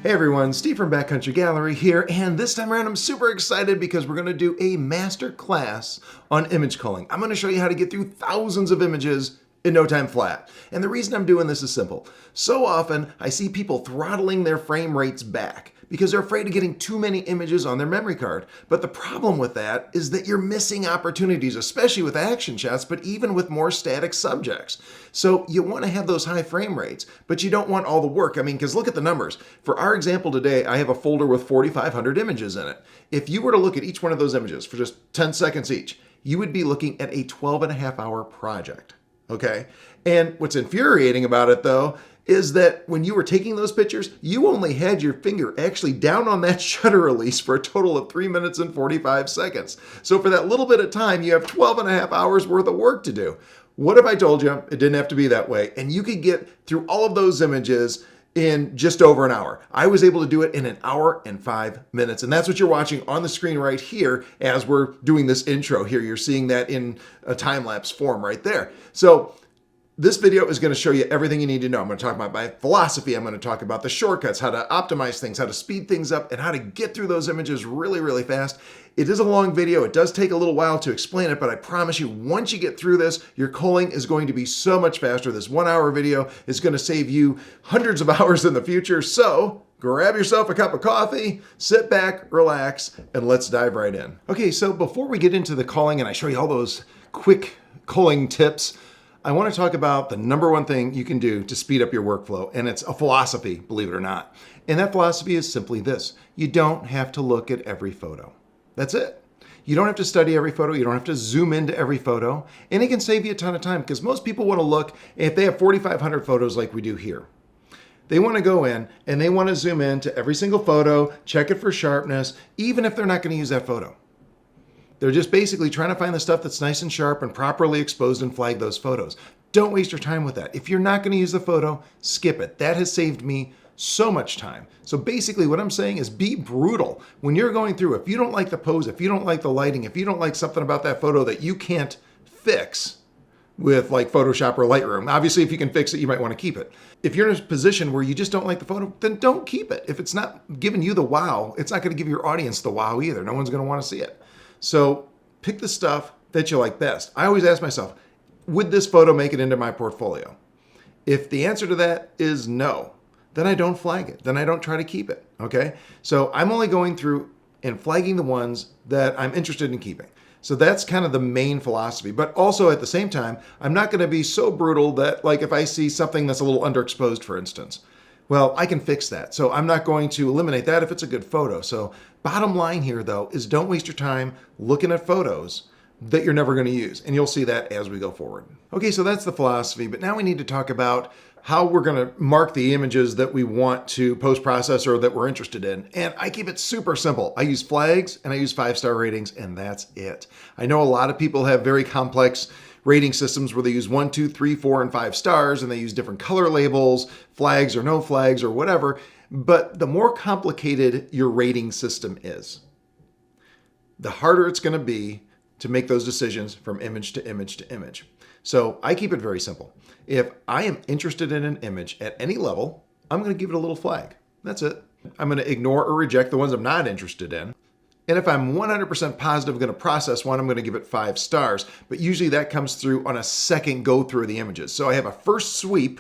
Hey everyone, Steve from Backcountry Gallery here, and this time around I'm super excited because we're going to do a master class on image culling. I'm going to show you how to get through thousands of images in no time flat. And the reason I'm doing this is simple. So often I see people throttling their frame rates back because they're afraid of getting too many images on their memory card. But the problem with that is that you're missing opportunities, especially with action shots, but even with more static subjects. So you want to have those high frame rates, but you don't want all the work. I mean, because look at the numbers. For our example today, I have a folder with 4,500 images in it. If you were to look at each one of those images for just 10 seconds each, you would be looking at a 12.5-hour project. Okay? And what's infuriating about it though, is that when you were taking those pictures, you only had your finger actually down on that shutter release for a total of 3 minutes and 45 seconds. So for that little bit of time, you have 12.5 hours worth of work to do. What if I told you it didn't have to be that way and you could get through all of those images in just over an hour? I was able to do it in 1 hour and 5 minutes. And that's what you're watching on the screen right here as we're doing this intro here. You're seeing that in a time-lapse form right there. So this video is going to show you everything you need to know. I'm going to talk about my philosophy. I'm going to talk about the shortcuts, how to optimize things, how to speed things up, and how to get through those images really, really fast. It is a long video. It does take a little while to explain it, but I promise you, once you get through this, your culling is going to be so much faster. This 1 hour video is going to save you hundreds of hours in the future. So grab yourself a cup of coffee, sit back, relax, and let's dive right in. Okay, so before we get into the culling and I show you all those quick culling tips, I want to talk about the number one thing you can do to speed up your workflow, and it's a philosophy, believe it or not. And that philosophy is simply this. You don't have to look at every photo. That's it. You don't have to study every photo. You don't have to zoom into every photo. And it can save you a ton of time because most people want to look, if they have 4,500 photos like we do here, they want to go in and they want to zoom into every single photo, check it for sharpness, even if they're not going to use that photo. They're just basically trying to find the stuff that's nice and sharp and properly exposed and flag those photos. Don't waste your time with that. If you're not going to use the photo, skip it. That has saved me so much time. So basically what I'm saying is be brutal. When you're going through, if you don't like the pose, if you don't like the lighting, if you don't like something about that photo that you can't fix with like Photoshop or Lightroom, obviously if you can fix it, you might want to keep it. If you're in a position where you just don't like the photo, then don't keep it. If it's not giving you the wow, it's not going to give your audience the wow either. No one's going to want to see it. So pick the stuff that you like best. I always ask myself, would this photo make it into my portfolio? If the answer to that is no, then I don't flag it. Then I don't try to keep it, okay? So I'm only going through and flagging the ones that I'm interested in keeping. So that's kind of the main philosophy. But also at the same time, I'm not going to be so brutal that like if I see something that's a little underexposed, for instance, well, I can fix that. So I'm not going to eliminate that if it's a good photo. So bottom line here though, is don't waste your time looking at photos that you're never going to use. And you'll see that as we go forward. Okay, so that's the philosophy, but now we need to talk about how we're going to mark the images that we want to post-process or that we're interested in. And I keep it super simple. I use flags and I use 5-star ratings, and that's it. I know a lot of people have very complex rating systems where they use 1, 2, 3, 4, and 5 stars, and they use different color labels, flags or no flags or whatever. But the more complicated your rating system is, the harder it's going to be to make those decisions from image to image to image. So I keep it very simple. If I am interested in an image at any level, I'm going to give it a little flag. That's it. I'm going to ignore or reject the ones I'm not interested in. And if I'm 100% positive going to process one, I'm going to give it 5 stars. But usually that comes through on a second go through of the images. So I have a first sweep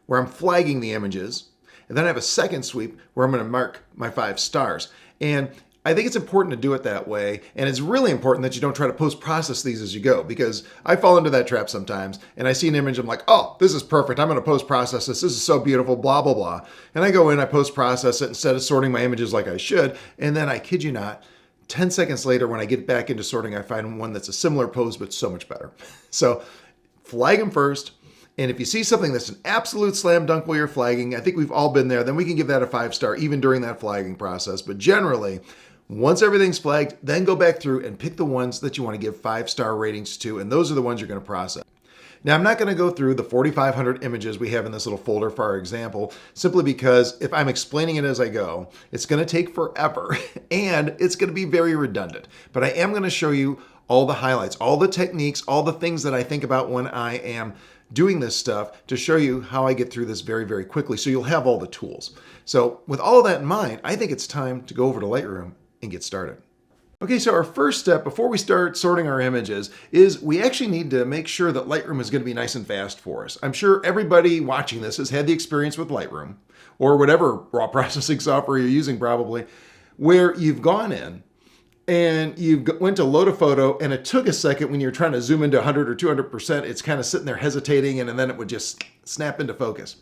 where I'm flagging the images. And then I have a second sweep where I'm going to mark my 5 stars. And I think it's important to do it that way. And it's really important that you don't try to post-process these as you go, because I fall into that trap sometimes and I see an image, I'm like, oh, this is perfect. I'm going to post-process this. This is so beautiful, blah, blah, blah. And I go in, I post-process it instead of sorting my images like I should. And then I kid you not, 10 seconds later, when I get back into sorting, I find one that's a similar pose, but so much better. So flag them first. And if you see something that's an absolute slam dunk while you're flagging, I think we've all been there, then we can give that a 5-star even during that flagging process. But generally, once everything's flagged, then go back through and pick the ones that you want to give 5-star ratings to, and those are the ones you're going to process. Now, I'm not going to go through the 4,500 images we have in this little folder for our example, simply because if I'm explaining it as I go, it's going to take forever and it's going to be very redundant. But I am going to show you all the highlights, all the techniques, all the things that I think about when I am doing this stuff to show you how I get through this very, very quickly so you'll have all the tools. So with all of that in mind, I think it's time to go over to Lightroom and get started. Okay, so our first step before we start sorting our images is we actually need to make sure that Lightroom is going to be nice and fast for us. I'm sure everybody watching this has had the experience with Lightroom or whatever raw processing software you're using probably, where you've gone in and you went to load a photo and it took a second when you're trying to zoom into 100 or 200%, it's kind of sitting there hesitating and then it would just snap into focus.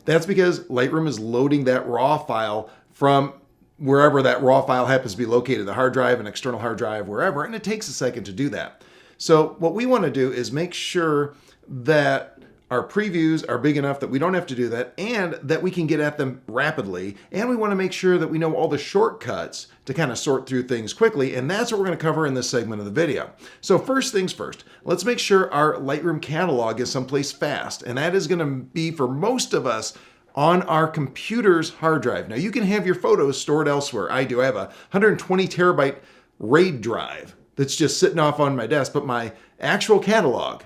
That's because Lightroom is loading that raw file from wherever that raw file happens to be located, the hard drive, an external hard drive, wherever, and it takes a second to do that. So what we want to do is make sure that our previews are big enough that we don't have to do that and that we can get at them rapidly. And we want to make sure that we know all the shortcuts to kind of sort through things quickly. And that's what we're going to cover in this segment of the video. So first things first, let's make sure our Lightroom catalog is someplace fast. And that is going to be, for most of us, on our computer's hard drive. Now you can have your photos stored elsewhere. I do. I have a 120 terabyte RAID drive that's just sitting off on my desk, but my actual catalog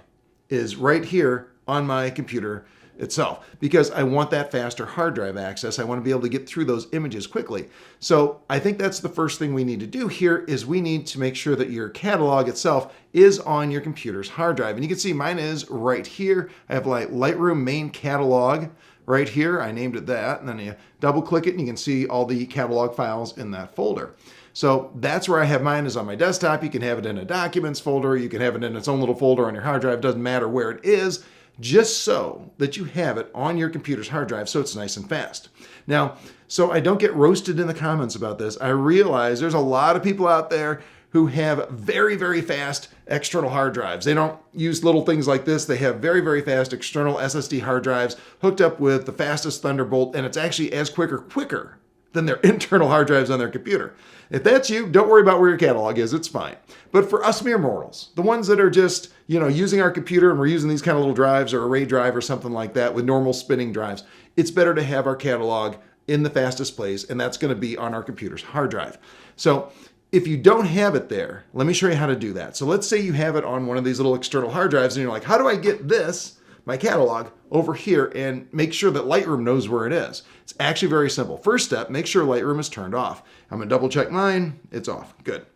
is right here on my computer itself because I want that faster hard drive access. I want to be able to get through those images quickly. So I think that's the first thing we need to do here is we need to make sure that your catalog itself is on your computer's hard drive. And you can see mine is right here. I have like Lightroom main catalog right here. I named it that. And then you double click it and you can see all the catalog files in that folder. So that's where I have mine, is on my desktop. You can have it in a documents folder. You can have it in its own little folder on your hard drive. Doesn't matter where it is, just so that you have it on your computer's hard drive so it's nice and fast. Now, so I don't get roasted in the comments about this, I realize there's a lot of people out there who have very, very fast external hard drives. They don't use little things like this. They have very, very fast external SSD hard drives hooked up with the fastest Thunderbolt, and it's actually as quicker than their internal hard drives on their computer. If that's you, don't worry about where your catalog is, it's fine. But for us mere mortals, the ones that are just, using our computer and we're using these kind of little drives or a RAID drive or something like that with normal spinning drives, it's better to have our catalog in the fastest place, and that's going to be on our computer's hard drive. So if you don't have it there, let me show you how to do that. So let's say you have it on one of these little external hard drives and you're like, how do I get this, my catalog, over here and make sure that Lightroom knows where it is? It's actually very simple. First step, make sure Lightroom is turned off. I'm gonna double check mine, it's off, good.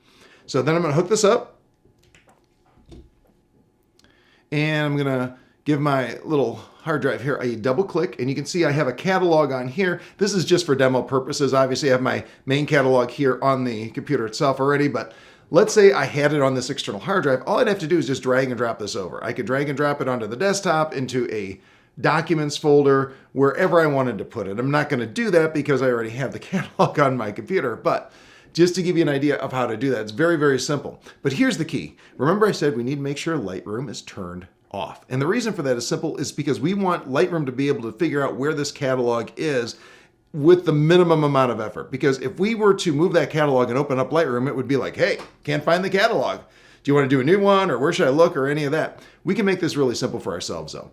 So then I'm gonna hook this up and I'm gonna give my little hard drive here a double click, and you can see I have a catalog on here. This is just for demo purposes. Obviously I have my main catalog here on the computer itself already, but let's say I had it on this external hard drive. All I'd have to do is just drag and drop this over. I could drag and drop it onto the desktop into a documents folder, wherever I wanted to put it. I'm not going to do that because I already have the catalog on my computer, but just to give you an idea of how to do that, it's very, very simple. But here's the key. Remember I said we need to make sure Lightroom is turned off. And the reason for that is simple, is because we want Lightroom to be able to figure out where this catalog is with the minimum amount of effort. Because if we were to move that catalog and open up Lightroom, it would be like, hey, can't find the catalog. Do you want to do a new one, or where should I look, or any of that? We can make this really simple for ourselves though.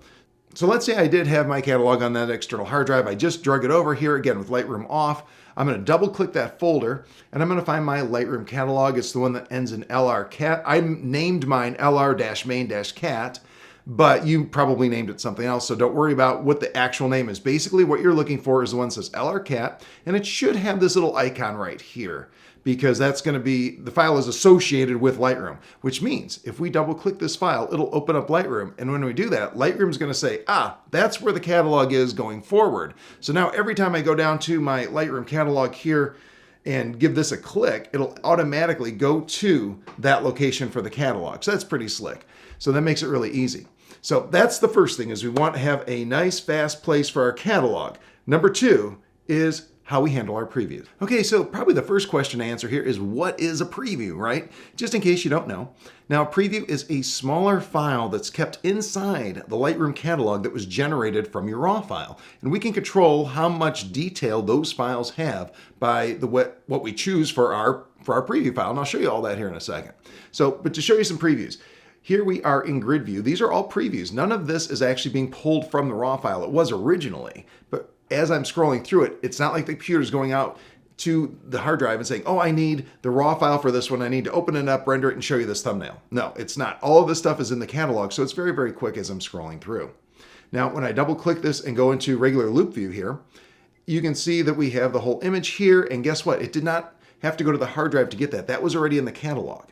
So let's say I did have my catalog on that external hard drive. I just drug it over here again with Lightroom off. I'm going to double click that folder and I'm going to find my Lightroom catalog. It's the one that ends in LRCat. I named mine LR-main-cat, but you probably named it something else, so don't worry about what the actual name is. Basically, what you're looking for is the one that says LRCat, and it should have this little icon right here, because that's going to be, the file is associated with Lightroom, which means if we double click this file, it'll open up Lightroom. And when we do that, Lightroom's going to say, that's where the catalog is going forward. So now every time I go down to my Lightroom catalog here and give this a click, it'll automatically go to that location for the catalog. So that's pretty slick. So that makes it really easy. So that's the first thing, is we want to have a nice fast place for our catalog. Number two is how we handle our previews. Okay, so probably the first question to answer here is, what is a preview, right? Just in case you don't know. Now, a preview is a smaller file that's kept inside the Lightroom catalog that was generated from your raw file. And we can control how much detail those files have by what we choose for our preview file. And I'll show you all that here in a second. So, but to show you some previews, here we are in grid view. These are all previews. None of this is actually being pulled from the raw file. It was originally, but as I'm scrolling through it, it's not like the computer's going out to the hard drive and saying, oh, I need the raw file for this one. I need to open it up, render it, and show you this thumbnail. No, it's not. All of this stuff is in the catalog, so it's very, very quick as I'm scrolling through. Now, when I double click this and go into regular loop view here, you can see that we have the whole image here. And guess what? It did not have to go to the hard drive to get that. That was already in the catalog.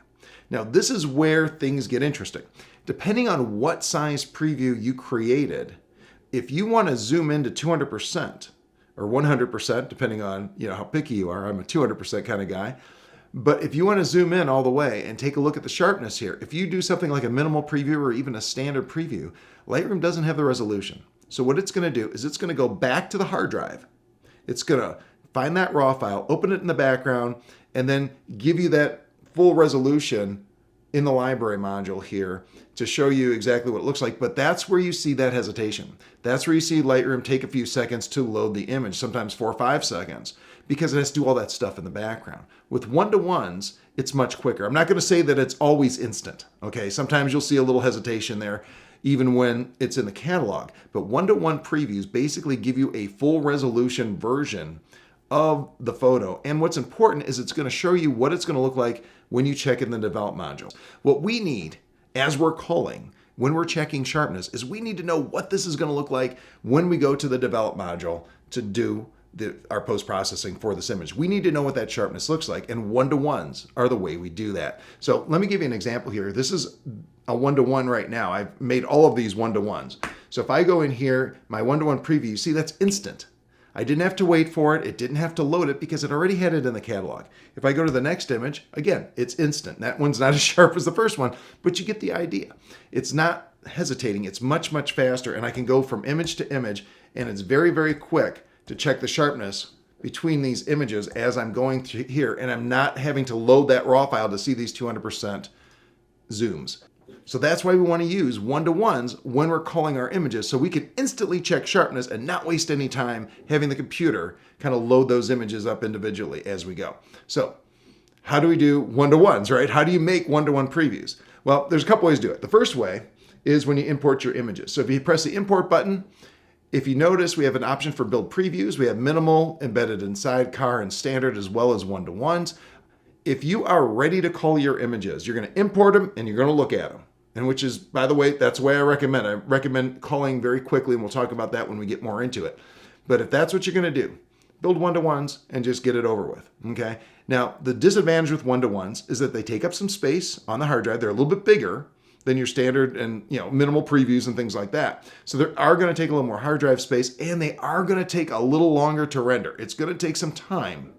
Now, this is where things get interesting. Depending on what size preview you created, if you want to zoom into 200% or 100%, depending on how picky you are, I'm a 200% kind of guy. But if you want to zoom in all the way and take a look at the sharpness here, if you do something like a minimal preview or even a standard preview, Lightroom doesn't have the resolution. So what it's going to do is it's going to go back to the hard drive. It's going to find that raw file, open it in the background, and then give you that full resolution in the library module here to show you exactly what it looks like. But that's where you see that hesitation. That's where you see Lightroom take a few seconds to load the image, sometimes 4 or 5 seconds, because it has to do all that stuff in the background. With one-to-ones, it's much quicker. I'm not going to say that it's always instant. Okay, sometimes you'll see a little hesitation there, even when it's in the catalog. But one-to-one previews basically give you a full resolution version of the photo. And what's important is it's going to show you what it's going to look like when you check in the develop module. What we need as we're culling, when we're checking sharpness, is we need to know what this is going to look like when we go to the develop module to do our post-processing for this image. We need to know what that sharpness looks like, and one-to-ones are the way we do that. So let me give you an example here. This is a one-to-one right now. I've made all of these one-to-ones. So if I go in here, my one-to-one preview, you see that's instant. I didn't have to wait for it. It didn't have to load it because it already had it in the catalog. If I go to the next image, again, it's instant. That one's not as sharp as the first one, but you get the idea. It's not hesitating. It's much, much faster, and I can go from image to image, and it's very, very quick to check the sharpness between these images as I'm going through here, and I'm not having to load that raw file to see these 200% zooms. So that's why we want to use one-to-ones when we're culling our images, so we can instantly check sharpness and not waste any time having the computer kind of load those images up individually as we go. So how do we do one-to-ones, right? How do you make one-to-one previews? Well, there's a couple ways to do it. The first way is when you import your images. So if you press the import button, if you notice, we have an option for build previews. We have minimal, embedded inside, car, and standard, as well as one-to-ones. If you are ready to cull your images, you're going to import them and you're going to look at them. And which is, by the way, that's the way I recommend. I recommend culling very quickly, and we'll talk about that when we get more into it. But if that's what you're going to do, build one-to-ones and just get it over with, okay? Now, the disadvantage with one-to-ones is that they take up some space on the hard drive. They're a little bit bigger than your standard and minimal previews and things like that. So they are going to take a little more hard drive space, and they are going to take a little longer to render. It's going to take some time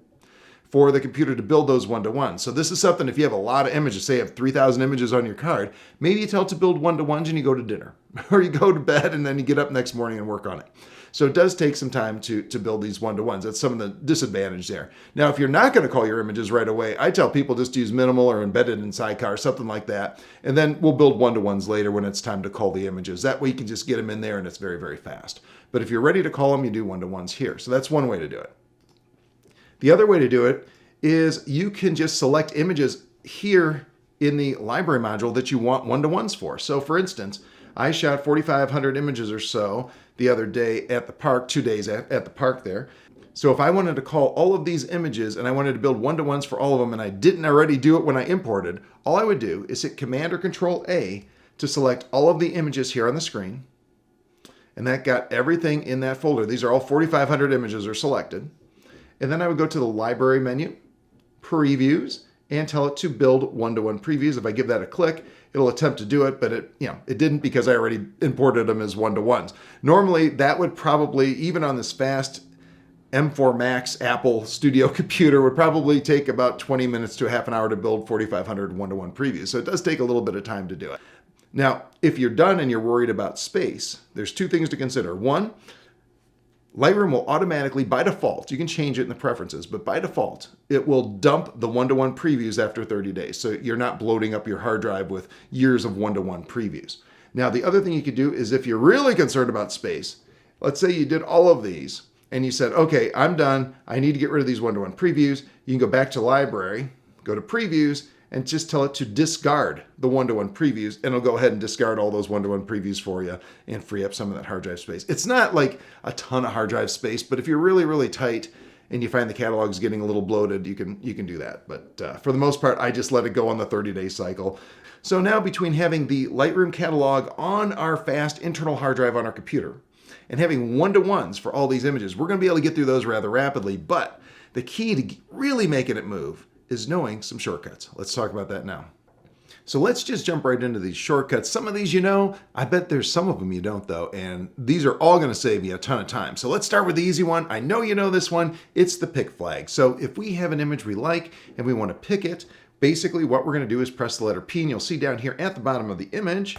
for the computer to build those one-to-ones. So this is something, if you have a lot of images, say you have 3,000 images on your card, maybe you tell it to build one-to-ones and you go to dinner, or you go to bed and then you get up next morning and work on it. So it does take some time to build these one-to-ones. That's some of the disadvantage there. Now, if you're not going to cull your images right away, I tell people just to use minimal or embedded in sidecar, something like that, and then we'll build one-to-ones later when it's time to cull the images. That way you can just get them in there and it's very, very fast. But if you're ready to cull them, you do one-to-ones here. So that's one way to do it. The other way to do it is you can just select images here in the library module that you want one-to-ones for. So for instance, I shot 4,500 images or so the other day at the park, 2 days at the park there. So if I wanted to cull all of these images and I wanted to build one-to-ones for all of them and I didn't already do it when I imported, all I would do is hit Command or Control A to select all of the images here on the screen. And that got everything in that folder. These are all 4,500 images are selected. And then I would go to the library menu, previews, and tell it to build one-to-one previews. If I give that a click, it'll attempt to do it, but it didn't because I already imported them as one-to-ones. Normally, that would probably, even on this fast M4 Max Apple Studio computer, would probably take about 20 minutes to a half an hour to build 4,500 one-to-one previews. So it does take a little bit of time to do it. Now, if you're done and you're worried about space, there's two things to consider. One, Lightroom will automatically, by default, you can change it in the preferences, but by default, it will dump the one-to-one previews after 30 days. So you're not bloating up your hard drive with years of one-to-one previews. Now, the other thing you could do is if you're really concerned about space, let's say you did all of these and you said, okay, I'm done. I need to get rid of these one-to-one previews. You can go back to library, go to previews, and just tell it to discard the one-to-one previews, and it'll go ahead and discard all those one-to-one previews for you and free up some of that hard drive space. It's not like a ton of hard drive space, but if you're really, really tight and you find the catalog's getting a little bloated, you can do that. But for the most part, I just let it go on the 30-day cycle. So now between having the Lightroom catalog on our fast internal hard drive on our computer and having one-to-ones for all these images, we're going to be able to get through those rather rapidly. But the key to really making it move is knowing some shortcuts. Let's talk about that now. So let's just jump right into these shortcuts. Some of these you know, I bet there's some of them you don't though, and these are all gonna save you a ton of time. So let's start with the easy one. I know you know this one, it's the pick flag. So if we have an image we like and we wanna pick it, basically what we're gonna do is press the letter P, and you'll see down here at the bottom of the image,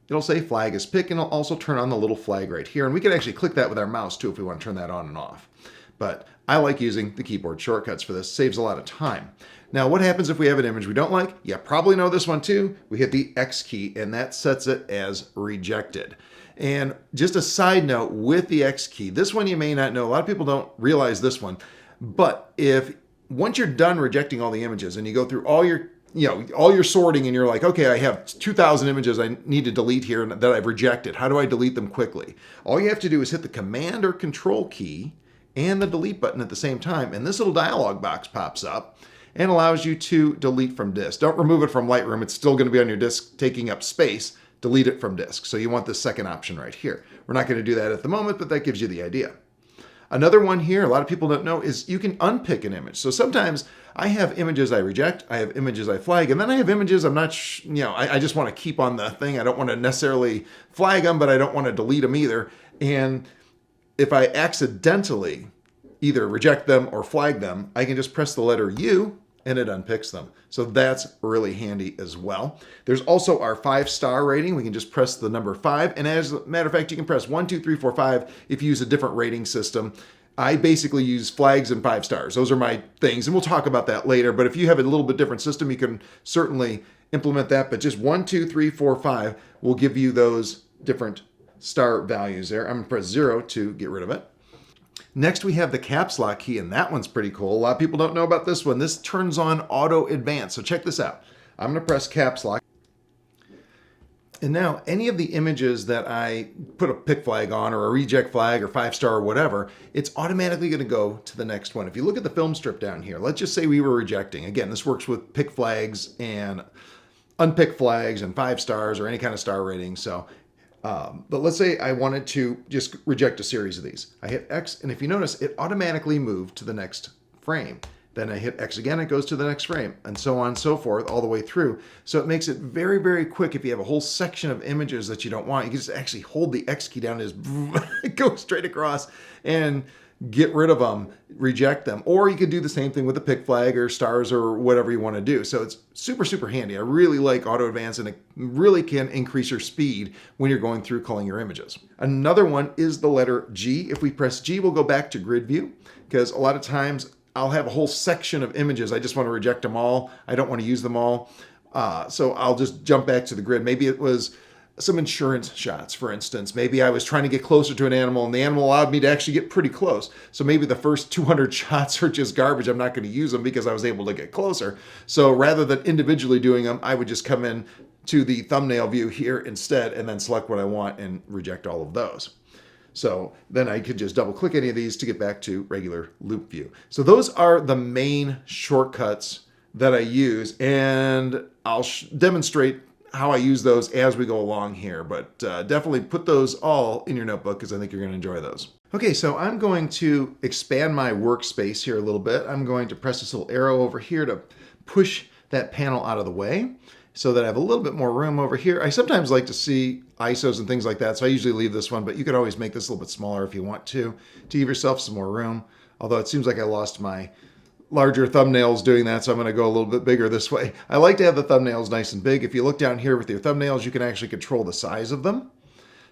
it'll say flag is pick, and it'll also turn on the little flag right here. And we can actually click that with our mouse too if we wanna turn that on and off. But I like using the keyboard shortcuts for this, saves a lot of time. Now, what happens if we have an image we don't like? You probably know this one too. We hit the X key and that sets it as rejected. And just a side note with the X key, this one you may not know. A lot of people don't realize this one, but once you're done rejecting all the images and you go through all your sorting and you're like, okay, I have 2,000 images I need to delete here that I've rejected. How do I delete them quickly? All you have to do is hit the Command or Control key and the delete button at the same time. And this little dialog box pops up and allows you to delete from disk. Don't remove it from Lightroom. It's still going to be on your disk taking up space. Delete it from disk. So you want the second option right here. We're not going to do that at the moment, but that gives you the idea. Another one here, a lot of people don't know, is you can unpick an image. So sometimes I have images I reject, I have images I flag, and then I have images I'm not, I just want to keep on the thing. I don't want to necessarily flag them, but I don't want to delete them either. And if I accidentally either reject them or flag them, I can just press the letter U and it unpicks them. So that's really handy as well. There's also our 5-star rating. We can just press the number 5. And as a matter of fact, you can press 1, 2, 3, 4, 5 if you use a different rating system. I basically use flags and 5 stars. Those are my things. And we'll talk about that later. But if you have a little bit different system, you can certainly implement that. But just 1, 2, 3, 4, 5 will give you those different star values there. I'm going to press 0 to get rid of it. Next, we have the caps lock key, and that one's pretty cool. A lot of people don't know about this one. This turns on auto advance. So check this out. I'm going to press caps lock. And now any of the images that I put a pick flag on or a reject flag or 5-star or whatever, it's automatically going to go to the next one. If you look at the film strip down here, let's just say we were rejecting. Again, this works with pick flags and unpick flags and 5 stars or any kind of star rating. So but let's say I wanted to just reject a series of these. I hit X, and if you notice, it automatically moved to the next frame. Then I hit X again, it goes to the next frame, and so on and so forth all the way through. So it makes it very, very quick. If you have a whole section of images that you don't want, you can just actually hold the X key down and just go straight across and get rid of them, reject them. Or you could do the same thing with a pick flag or stars or whatever you want to do. So it's super, super handy. I really like auto advance, and it really can increase your speed when you're going through culling your images. Another one is the letter G. If we press G, we'll go back to grid view, because a lot of times I'll have a whole section of images. I just want to reject them all. I don't want to use them all. So I'll just jump back to the grid. Maybe it was some insurance shots, for instance. Maybe I was trying to get closer to an animal and the animal allowed me to actually get pretty close. So maybe the first 200 shots are just garbage. I'm not going to use them because I was able to get closer. So rather than individually doing them, I would just come in to the thumbnail view here instead and then select what I want and reject all of those. So then I could just double click any of these to get back to regular loop view. So those are the main shortcuts that I use, and I'll demonstrate how I use those as we go along here, but definitely put those all in your notebook because I think you're going to enjoy those. Okay, so I'm going to expand my workspace here a little bit. I'm going to press this little arrow over here to push that panel out of the way so that I have a little bit more room over here. I sometimes like to see ISOs and things like that, so I usually leave this one, but you could always make this a little bit smaller if you want to give yourself some more room. Although it seems like I lost my larger thumbnails doing that, so I'm going to go a little bit bigger this way. I like to have the thumbnails nice and big. If you look down here with your thumbnails, you can actually control the size of them.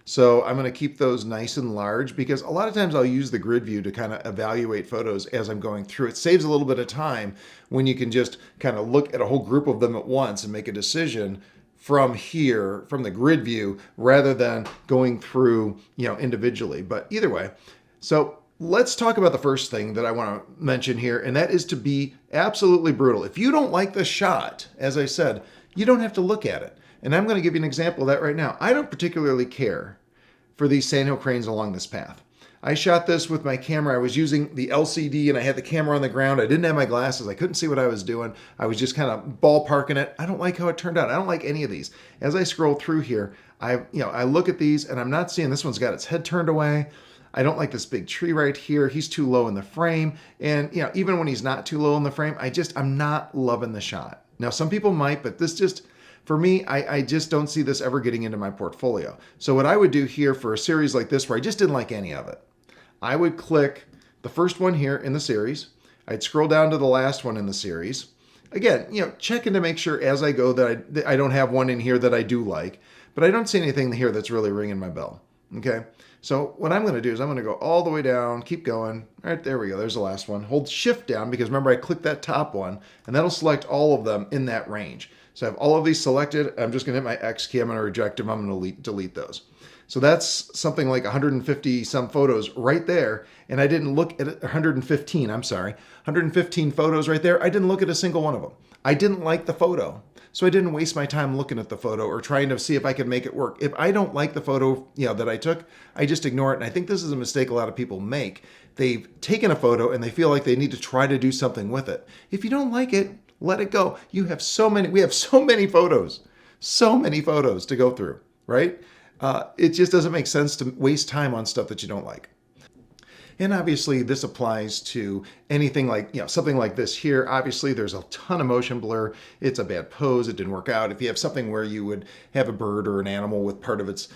So I'm going to keep those nice and large because a lot of times I'll use the grid view to kind of evaluate photos as I'm going through. It saves a little bit of time when you can just kind of look at a whole group of them at once and make a decision from here, from the grid view, rather than going through, individually. But either way, so let's talk about the first thing that I want to mention here, and that is to be absolutely brutal. If you don't like the shot, as I said, you don't have to look at it. And I'm going to give you an example of that right now. I don't particularly care for these sandhill cranes along this path. I shot this with my camera. I was using the LCD and I had the camera on the ground. I didn't have my glasses. I couldn't see what I was doing. I was just kind of ballparking it. I don't like how it turned out. I don't like any of these. As I scroll through here, I look at these and I'm not seeing, this one's got its head turned away. I don't like this big tree right here. He's too low in the frame. And even when he's not too low in the frame, I'm not loving the shot. Now, some people might, but this just, for me, I just don't see this ever getting into my portfolio. So what I would do here for a series like this where I just didn't like any of it, I would click the first one here in the series. I'd scroll down to the last one in the series. Again, checking to make sure as I go that I don't have one in here that I do like, but I don't see anything here that's really ringing my bell. Okay. So what I'm going to do is I'm going to go all the way down, keep going. All right, there we go. There's the last one. Hold shift down because remember I clicked that top one and that'll select all of them in that range. So I have all of these selected. I'm just going to hit my X key. I'm going to reject them. I'm going to delete those. So that's something like 150 some photos right there. And I didn't look at it, 115, I'm sorry, 115 photos right there. I didn't look at a single one of them. I didn't like the photo. So I didn't waste my time looking at the photo or trying to see if I could make it work. If I don't like the photo, that I took, I just ignore it. And I think this is a mistake a lot of people make. They've taken a photo and they feel like they need to try to do something with it. If you don't like it, let it go. We have so many photos to go through, right? It just doesn't make sense to waste time on stuff that you don't like. And obviously this applies to anything like, something like this here. Obviously there's a ton of motion blur. It's a bad pose. It didn't work out. If you have something where you would have a bird or an animal with part of its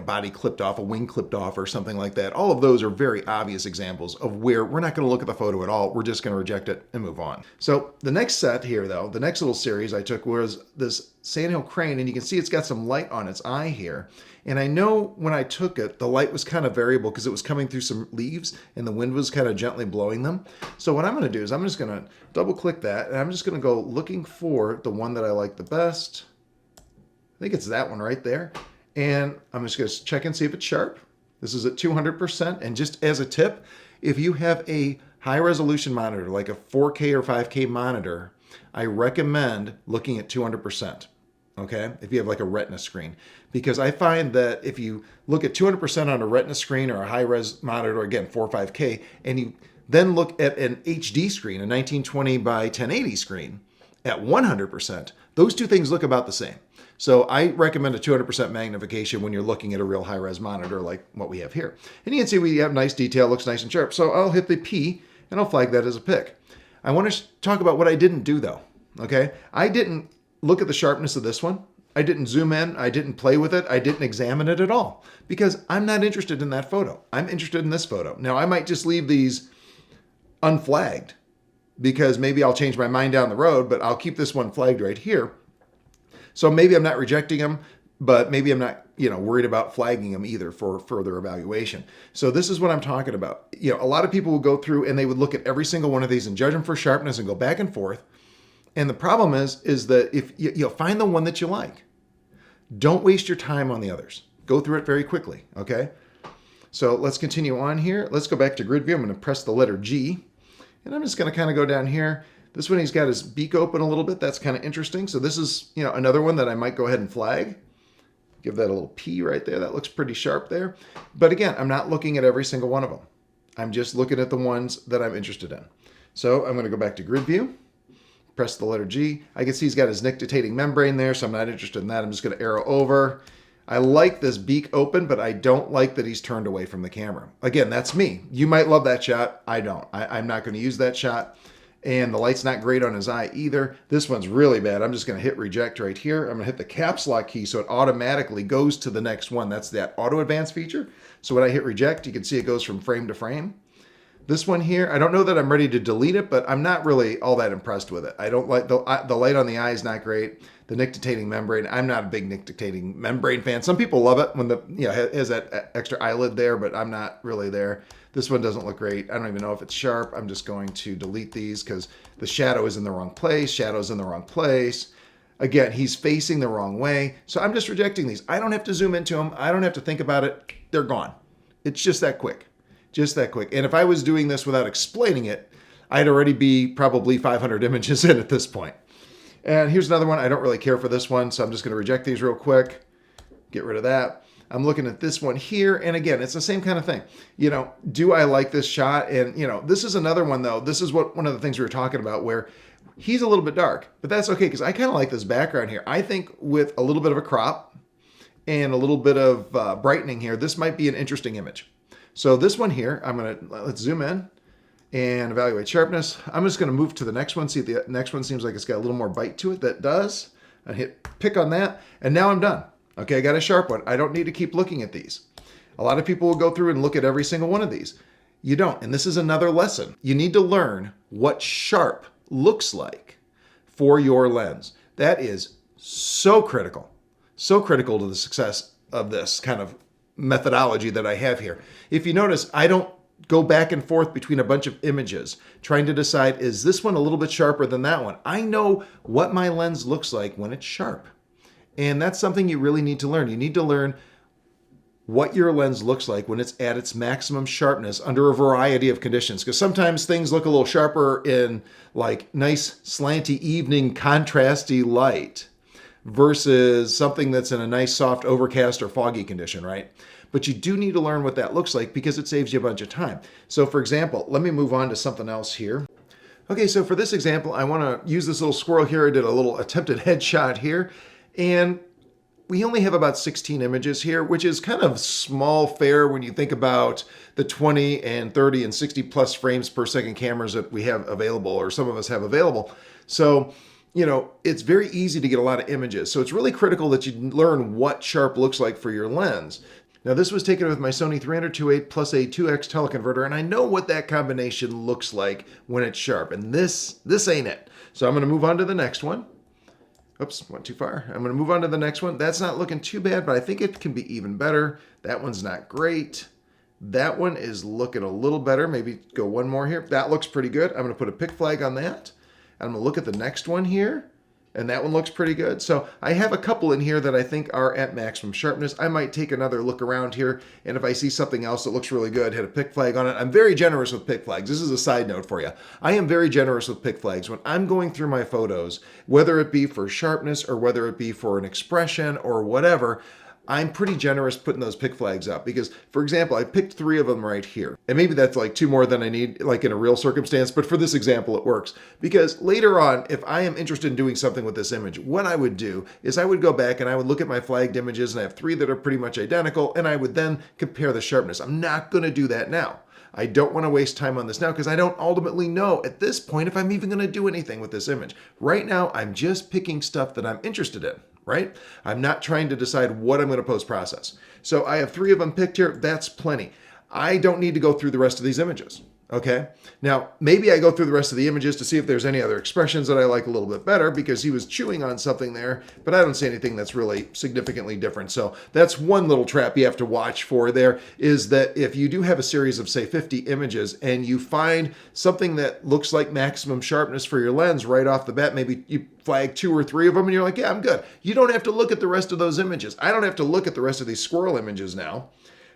body clipped off, a wing clipped off or something like that, all of those are very obvious examples of where we're not going to look at the photo at all. We're just going to reject it and move on. So the next set here though, the next little series I took was this sandhill crane, and you can see it's got some light on its eye here. And I know when I took it, the light was kind of variable because it was coming through some leaves and the wind was kind of gently blowing them. So what I'm going to do is I'm just going to double click that and I'm just going to go looking for the one that I like the best. I think it's that one right there. And I'm just going to check and see if it's sharp. This is at 200%. And just as a tip, if you have a high resolution monitor, like a 4K or 5K monitor, I recommend looking at 200%. Okay, if you have like a retina screen, because I find that if you look at 200% on a retina screen or a high res monitor, again 4 or 5K, and you then look at an HD screen, a 1920 by 1080 screen at 100%, those two things look about the same. So I recommend a 200% magnification when you're looking at a real high res monitor like what we have here. And you can see we have nice detail, looks nice and sharp. So I'll hit the P and I'll flag that as a pick. I want to talk about what I didn't do though. Okay, I didn't look at the sharpness of this one. I didn't zoom in. I didn't play with it. I didn't examine it at all because I'm not interested in that photo. I'm interested in this photo. Now I might just leave these unflagged because maybe I'll change my mind down the road, but I'll keep this one flagged right here. So maybe I'm not rejecting them, but maybe I'm not, worried about flagging them either for further evaluation. So this is what I'm talking about. A lot of people will go through and they would look at every single one of these and judge them for sharpness and go back and forth. And the problem is that if you find the one that you like, don't waste your time on the others. Go through it very quickly, okay? So let's continue on here. Let's go back to grid view. I'm going to press the letter G, and I'm just going to kind of go down here. This one, he's got his beak open a little bit. That's kind of interesting. So this is, another one that I might go ahead and flag. Give that a little P right there. That looks pretty sharp there. But again, I'm not looking at every single one of them. I'm just looking at the ones that I'm interested in. So I'm going to go back to grid view. Press the letter G. I can see he's got his nictitating membrane there, so I'm not interested in that. I'm just going to arrow over. I like this beak open, but I don't like that he's turned away from the camera. Again, that's me. You might love that shot. I don't. I'm not going to use that shot. And the light's not great on his eye either. This one's really bad. I'm just going to hit reject right here. I'm going to hit the caps lock key so it automatically goes to the next one. That's that auto advance feature. So when I hit reject, you can see it goes from frame to frame. This one here, I don't know that I'm ready to delete it, but I'm not really all that impressed with it. I don't like the light on the eye is not great. The nictitating membrane, I'm not a big nictitating membrane fan. Some people love it when has that extra eyelid there, but I'm not really there. This one doesn't look great. I don't even know if it's sharp. I'm just going to delete these because the shadow is in the wrong place. Shadow's in the wrong place. Again, he's facing the wrong way. So I'm just rejecting these. I don't have to zoom into them. I don't have to think about it. They're gone. It's just that quick. Just that quick. And if I was doing this without explaining it, I'd already be probably 500 images in at this point. And here's another one. I don't really care for this one, so I'm just going to reject these real quick. Get rid of that. I'm looking at this one here. And again, it's the same kind of thing. You know, do I like this shot? And, you know, this is another one though. This is one of the things we were talking about where he's a little bit dark, but that's okay because I kind of like this background here. I think with a little bit of a crop and a little bit of brightening here, this might be an interesting image. So this one here, let's zoom in and evaluate sharpness. I'm just gonna move to the next one, see if the next one seems like it's got a little more bite to it. That does. I hit pick on that, and now I'm done. Okay, I got a sharp one. I don't need to keep looking at these. A lot of people will go through and look at every single one of these. You don't, and this is another lesson. You need to learn what sharp looks like for your lens. That is so critical to the success of this kind of methodology that I have here. If you notice, I don't go back and forth between a bunch of images trying to decide, is this one a little bit sharper than that one? I know what my lens looks like when it's sharp. And that's something you really need to learn. You need to learn what your lens looks like when it's at its maximum sharpness under a variety of conditions. Because sometimes things look a little sharper in like nice slanty evening contrasty light versus something that's in a nice soft overcast or foggy condition, right? But you do need to learn what that looks like because it saves you a bunch of time. So for example, let me move on to something else here. Okay, so for this example, I want to use this little squirrel here. I did a little attempted headshot here, and we only have about 16 images here, which is kind of small fare when you think about the 20 and 30 and 60 plus frames per second cameras that we have available, or some of us have available. So, you know, it's very easy to get a lot of images. So it's really critical that you learn what sharp looks like for your lens. Now this was taken with my Sony 300-2.8 plus a 2x teleconverter, and I know what that combination looks like when it's sharp, and this ain't it. So I'm gonna move on to the next one. Oops, went too far. I'm going to move on to the next one. That's not looking too bad, but I think it can be even better. That one's not great. That one is looking a little better. Maybe go one more here. That looks pretty good. I'm going to put a pick flag on that. I'm going to look at the next one here, and that one looks pretty good. So I have a couple in here that I think are at maximum sharpness. I might take another look around here, and if I see something else that looks really good, hit a pick flag on it. I'm very generous with pick flags. This is a side note for you. I am very generous with pick flags. When I'm going through my photos, whether it be for sharpness or whether it be for an expression or whatever, I'm pretty generous putting those pick flags up because, for example, I picked 3 of them right here. And maybe that's like 2 more than I need, like in a real circumstance, but for this example, it works. Because later on, if I am interested in doing something with this image, what I would do is I would go back and I would look at my flagged images, and I have 3 that are pretty much identical, and I would then compare the sharpness. I'm not going to do that now. I don't want to waste time on this now because I don't ultimately know at this point if I'm even going to do anything with this image. Right now, I'm just picking stuff that I'm interested in, right? I'm not trying to decide what I'm going to post-process. So I have 3 of them picked here. That's plenty. I don't need to go through the rest of these images. Okay. Now, maybe I go through the rest of the images to see if there's any other expressions that I like a little bit better because he was chewing on something there, but I don't see anything that's really significantly different. So that's one little trap you have to watch for there, is that if you do have a series of, say, 50 images and you find something that looks like maximum sharpness for your lens right off the bat, maybe you flag 2 or 3 of them and you're like, yeah, I'm good. You don't have to look at the rest of those images. I don't have to look at the rest of these squirrel images now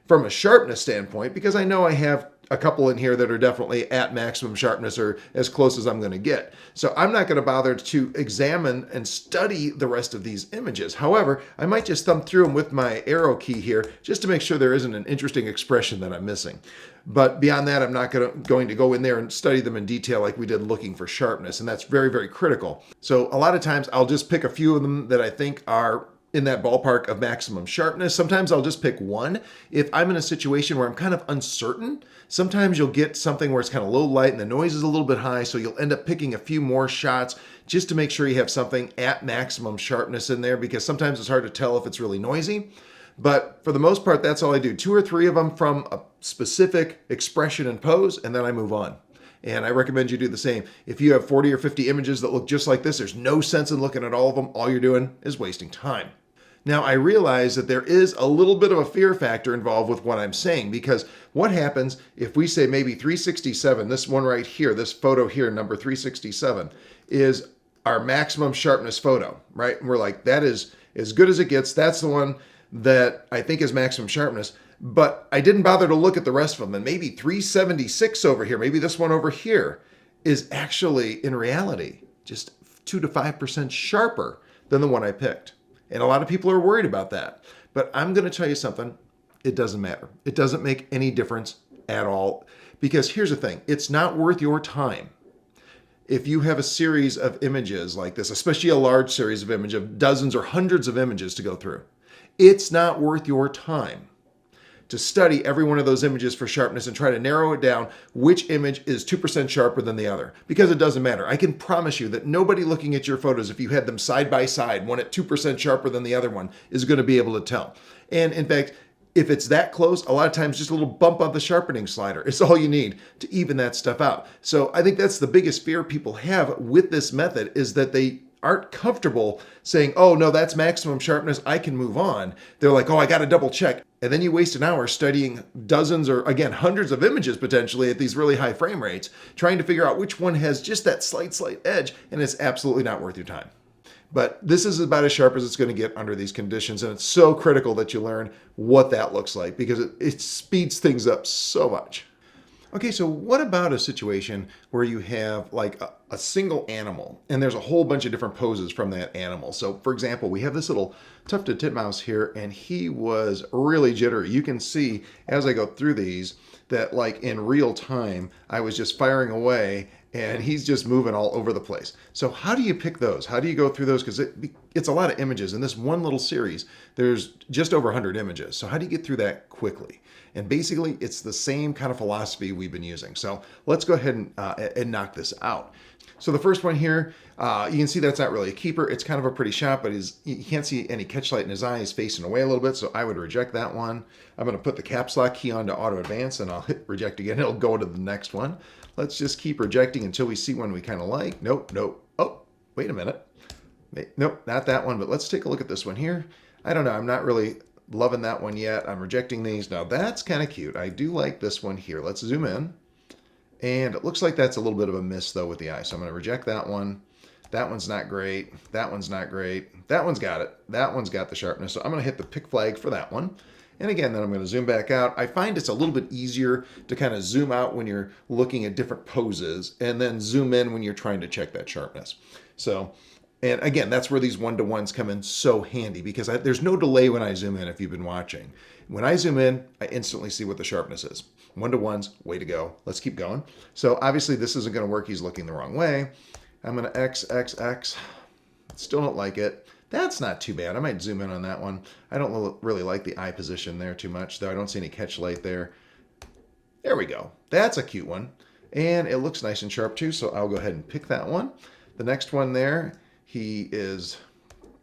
from a sharpness standpoint because I know I have a couple in here that are definitely at maximum sharpness or as close as I'm going to get. So I'm not going to bother to examine and study the rest of these images. However, I might just thumb through them with my arrow key here just to make sure there isn't an interesting expression that I'm missing. But beyond that, I'm not going to go in there and study them in detail like we did looking for sharpness. And that's very, very critical. So a lot of times I'll just pick a few of them that I think are in that ballpark of maximum sharpness. Sometimes I'll just pick one. If I'm in a situation where I'm kind of uncertain, sometimes you'll get something where it's kind of low light and the noise is a little bit high, so you'll end up picking a few more shots just to make sure you have something at maximum sharpness in there, because sometimes it's hard to tell if it's really noisy. But for the most part, that's all I do. 2 or 3 of them from a specific expression and pose, and then I move on. And I recommend you do the same. If you have 40 or 50 images that look just like this, there's no sense in looking at all of them. All you're doing is wasting time. Now, I realize that there is a little bit of a fear factor involved with what I'm saying, because what happens if we say maybe 367, this one right here, this photo here, number 367, is our maximum sharpness photo, right? And we're like, that is as good as it gets. That's the one that I think is maximum sharpness. But I didn't bother to look at the rest of them. And maybe 376 over here, maybe this one over here is actually, in reality, just 2 to 5% sharper than the one I picked. And a lot of people are worried about that. But I'm going to tell you something. It doesn't matter. It doesn't make any difference at all. Because here's the thing. It's not worth your time. If you have a series of images like this, especially a large series of images, of dozens or hundreds of images to go through, it's not worth your time to study every one of those images for sharpness and try to narrow it down which image is 2% sharper than the other, because it doesn't matter. I can promise you that nobody looking at your photos, if you had them side by side, one at 2% sharper than the other one, is going to be able to tell. And in fact, if it's that close, a lot of times just a little bump on the sharpening slider is all you need to even that stuff out. So I think that's the biggest fear people have with this method, is that they aren't comfortable saying, oh no, that's maximum sharpness, I can move on. They're like, oh, I got to double check. And then you waste an hour studying dozens or, again, hundreds of images potentially at these really high frame rates, trying to figure out which one has just that slight edge, and it's absolutely not worth your time. But this is about as sharp as it's going to get under these conditions, and it's so critical that you learn what that looks like, because it speeds things up so much. Okay, so what about a situation where you have like a single animal and there's a whole bunch of different poses from that animal? So for example, we have this little tufted titmouse here, and he was really jittery. You can see as I go through these that like in real time, I was just firing away and he's just moving all over the place. So how do you pick those? How do you go through those? Because it's a lot of images. In this one little series, there's just over 100 images. So how do you get through that quickly? And basically, it's the same kind of philosophy we've been using. So let's go ahead and knock this out. So the first one here, you can see that's not really a keeper. It's kind of a pretty shot, but you can't see any catch light in his eye. He's facing away a little bit, so I would reject that one. I'm going to put the caps lock key onto auto advance, and I'll hit reject again. It'll go to the next one. Let's just keep rejecting until we see one we kind of like. Nope. Oh, wait a minute. Nope, not that one, but let's take a look at this one here. I don't know. I'm not really loving that one yet. I'm rejecting these. Now that's kind of cute. I do like this one here. Let's zoom in. And it looks like that's a little bit of a miss though with the eye. So I'm going to reject that one. That one's not great. That one's not great. That one's got it. That one's got the sharpness. So I'm going to hit the pick flag for that one. And again, then I'm going to zoom back out. I find it's a little bit easier to kind of zoom out when you're looking at different poses and then zoom in when you're trying to check that sharpness. So, and again, that's where these one-to-ones come in so handy, because there's no delay when I zoom in if you've been watching. When I zoom in, I instantly see what the sharpness is. One-to-ones, way to go. Let's keep going. So obviously this isn't going to work. He's looking the wrong way. I'm going to X. Still don't like it. That's not too bad. I might zoom in on that one. I don't really like the eye position there too much, though. I don't see any catch light there. There we go. That's a cute one. And it looks nice and sharp too, so I'll go ahead and pick that one. The next one there, he is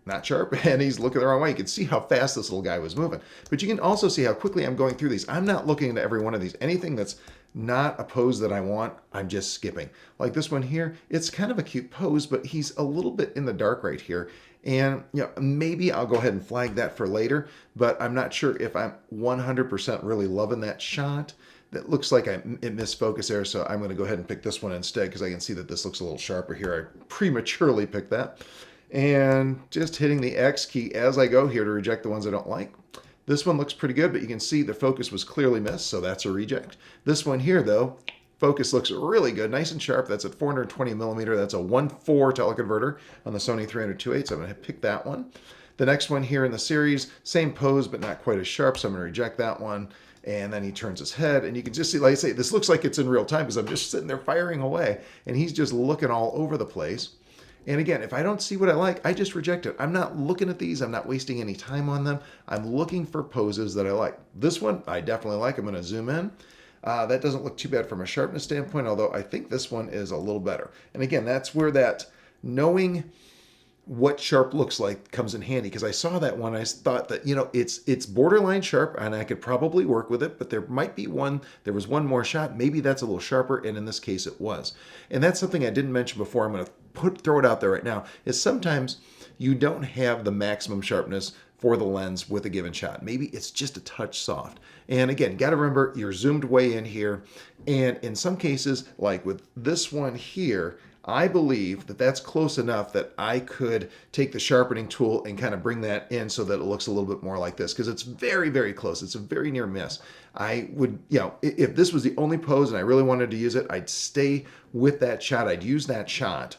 not sharp and he's looking the wrong way. You can see how fast this little guy was moving. But you can also see how quickly I'm going through these. I'm not looking into every one of these. Anything that's not a pose that I want, I'm just skipping. Like this one here, it's kind of a cute pose, but he's a little bit in the dark right here. And maybe I'll go ahead and flag that for later, but I'm not sure if I'm 100% really loving that shot. That looks like it missed focus there, so I'm going to go ahead and pick this one instead, because I can see that this looks a little sharper here. I prematurely picked that. And just hitting the X key as I go here to reject the ones I don't like. This one looks pretty good, but you can see the focus was clearly missed, so that's a reject. This one here, though, focus looks really good, nice and sharp. That's at 420 millimeter. That's a 1.4 teleconverter on the Sony 300-2.8, so I'm going to pick that one. The next one here in the series, same pose, but not quite as sharp, so I'm going to reject that one. And then he turns his head, and you can just see, like I say, this looks like it's in real time because I'm just sitting there firing away, and he's just looking all over the place. And again, if I don't see what I like, I just reject it. I'm not looking at these. I'm not wasting any time on them. I'm looking for poses that I like. This one, I definitely like. I'm going to zoom in. That doesn't look too bad from a sharpness standpoint, although I think this one is a little better. And again, that's where that knowing what sharp looks like comes in handy, because I saw that one. I thought that, it's borderline sharp and I could probably work with it, but there was one more shot. Maybe that's a little sharper. And in this case it was. And that's something I didn't mention before. I'm going to throw it out there right now, is sometimes you don't have the maximum sharpness for the lens with a given shot. Maybe it's just a touch soft. And again, got to remember you're zoomed way in here. And in some cases, like with this one here, I believe that that's close enough that I could take the sharpening tool and kind of bring that in so that it looks a little bit more like this, because it's very, very close. It's a very near miss. I would, if this was the only pose and I really wanted to use it, I'd stay with that shot. I'd use that shot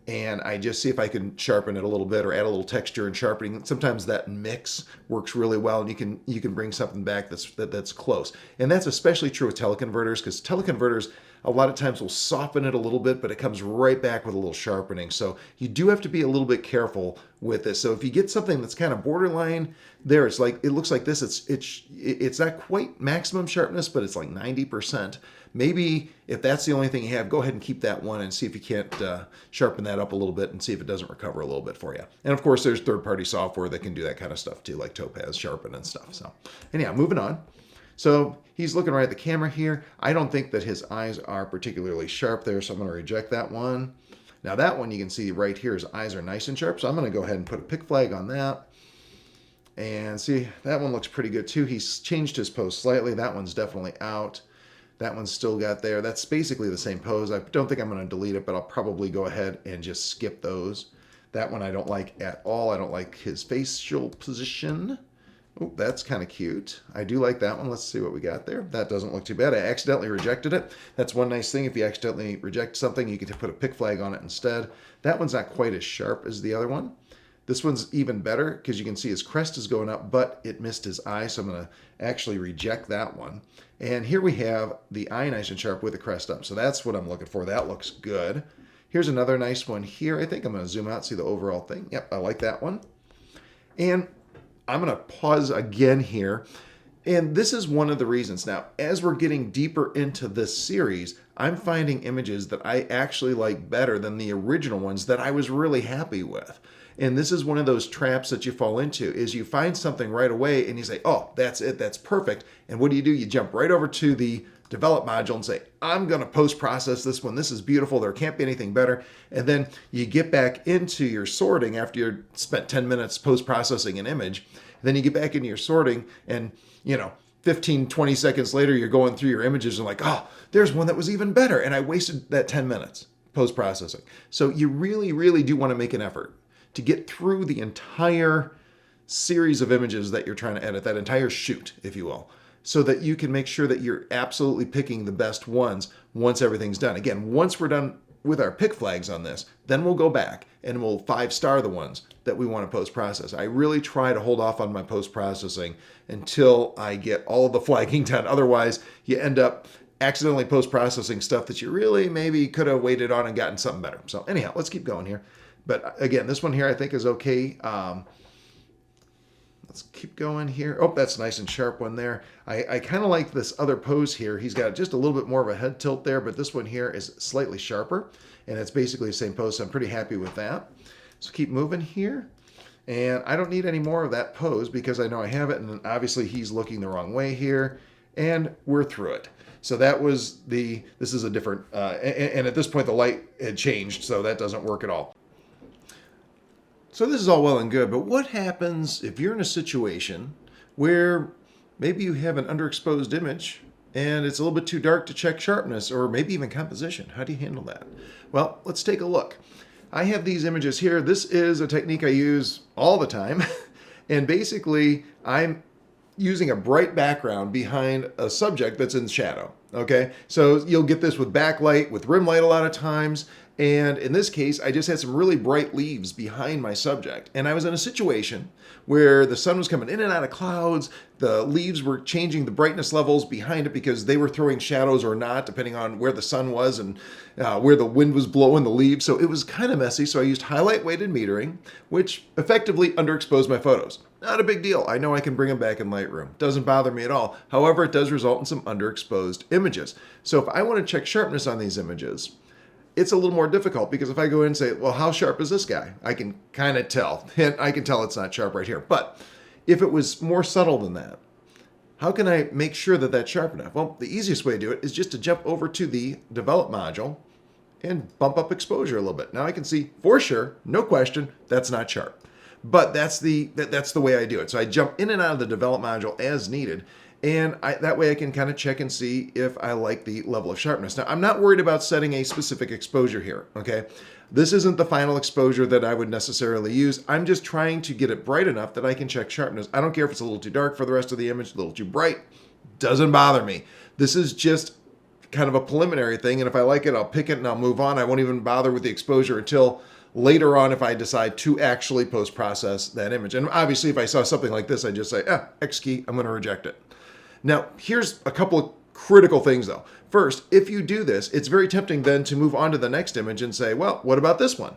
and I just see if I can sharpen it a little bit or add a little texture and sharpening. Sometimes that mix works really well, and you can bring something back that's close. And that's especially true with teleconverters, because teleconverters a lot of times will soften it a little bit, but it comes right back with a little sharpening. So you do have to be a little bit careful with this. So if you get something that's kind of borderline there, it's like, it looks like this, it's not quite maximum sharpness, but it's like 90%. Maybe if that's the only thing you have, go ahead and keep that one and see if you can't sharpen that up a little bit and see if it doesn't recover a little bit for you. And of course, there's third-party software that can do that kind of stuff too, like Topaz Sharpen and stuff. So anyhow, moving on. So he's looking right at the camera here. I don't think that his eyes are particularly sharp there, so I'm going to reject that one. Now that one you can see right here, his eyes are nice and sharp, so I'm going to go ahead and put a pick flag on that. And see, that one looks pretty good too. He's changed his pose slightly. That one's definitely out. That one's still got there. That's basically the same pose. I don't think I'm going to delete it, but I'll probably go ahead and just skip those. That one I don't like at all. I don't like his facial position. Oh, that's kind of cute. I do like that one. Let's see what we got there. That doesn't look too bad. I accidentally rejected it. That's one nice thing. If you accidentally reject something, you can put a pick flag on it instead. That one's not quite as sharp as the other one. This one's even better because you can see his crest is going up, but it missed his eye, so I'm going to actually reject that one. And here we have the eye nice and sharp with the crest up. So that's what I'm looking for. That looks good. Here's another nice one here. I think I'm going to zoom out, see the overall thing. Yep, I like that one. And I'm going to pause again here. And this is one of the reasons. Now, as we're getting deeper into this series, I'm finding images that I actually like better than the original ones that I was really happy with. And this is one of those traps that you fall into, is you find something right away and you say, oh, that's it, that's perfect. And what do? You jump right over to the develop module and say, I'm going to post-process this one. This is beautiful. There can't be anything better. And then you get back into your sorting after you've spent 10 minutes post-processing an image. Then you get back into your sorting and, 15, 20 seconds later, you're going through your images and like, oh, there's one that was even better. And I wasted that 10 minutes post-processing. So you really, really do want to make an effort to get through the entire series of images that you're trying to edit, that entire shoot, if you will, so that you can make sure that you're absolutely picking the best ones once everything's done. Again, once we're done with our pick flags on this, then we'll go back and we'll 5-star the ones that we want to post-process. I really try to hold off on my post-processing until I get all of the flagging done. Otherwise, you end up accidentally post-processing stuff that you really maybe could have waited on and gotten something better. So anyhow, let's keep going here. But again, this one here I think is okay. Let's keep going here. Oh, that's a nice and sharp one there. I kind of like this other pose here. He's got just a little bit more of a head tilt there, but this one here is slightly sharper, and it's basically the same pose, so I'm pretty happy with that. So keep moving here. And I don't need any more of that pose because I know I have it, and obviously he's looking the wrong way here, and we're through it. So that was this is a different, and at this point the light had changed, so that doesn't work at all. So this is all well and good, but what happens if you're in a situation where maybe you have an underexposed image and it's a little bit too dark to check sharpness or maybe even composition? How do you handle that? Well, let's take a look. I have these images here. This is a technique I use all the time. And basically, I'm using a bright background behind a subject that's in shadow. Okay, so you'll get this with backlight, with rim light a lot of times. And in this case, I just had some really bright leaves behind my subject. And I was in a situation where the sun was coming in and out of clouds. The leaves were changing the brightness levels behind it because they were throwing shadows or not, depending on where the sun was and where the wind was blowing the leaves. So it was kind of messy. So I used highlight weighted metering, which effectively underexposed my photos. Not a big deal. I know I can bring them back in Lightroom. Doesn't bother me at all. However, it does result in some underexposed images. So if I want to check sharpness on these images, it's a little more difficult because if I go in and say, well, how sharp is this guy? I can kind of tell. And I can tell it's not sharp right here. But if it was more subtle than that, how can I make sure that that's sharp enough? Well, the easiest way to do it is just to jump over to the Develop module and bump up exposure a little bit. Now I can see for sure, no question, that's not sharp. But that's the way I do it. So I jump in and out of the Develop module as needed. And that way I can kind of check and see if I like the level of sharpness. Now, I'm not worried about setting a specific exposure here, okay? This isn't the final exposure that I would necessarily use. I'm just trying to get it bright enough that I can check sharpness. I don't care if it's a little too dark for the rest of the image, a little too bright. Doesn't bother me. This is just kind of a preliminary thing, and if I like it, I'll pick it and I'll move on. I won't even bother with the exposure until later on if I decide to actually post-process that image. And obviously if I saw something like this, I'd just say, X key, I'm going to reject it. Now, here's a couple of critical things though. First, if you do this, it's very tempting then to move on to the next image and say, well, what about this one?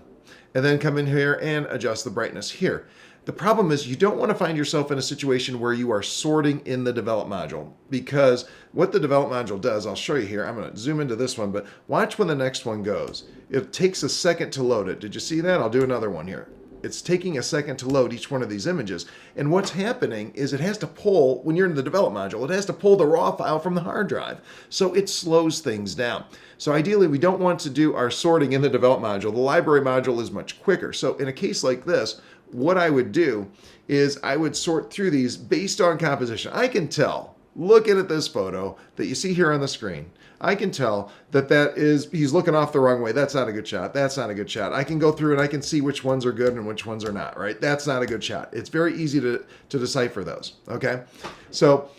And then come in here and adjust the brightness here. The problem is you don't want to find yourself in a situation where you are sorting in the develop module, because what the develop module does, I'll show you here. I'm going to zoom into this one, but watch when the next one goes. It takes a second to load it. Did you see that? I'll do another one here. It's taking a second to load each one of these images. And what's happening is it has to pull, when you're in the develop module, it has to pull the raw file from the hard drive. So it slows things down. So ideally, we don't want to do our sorting in the develop module. The library module is much quicker. So in a case like this, what I would do is I would sort through these based on composition. I can tell, looking at this photo that you see here on the screen, I can tell that he's looking off the wrong way. That's not a good shot. That's not a good shot. I can go through and I can see which ones are good and which ones are not, right? That's not a good shot. It's very easy to decipher those, okay? So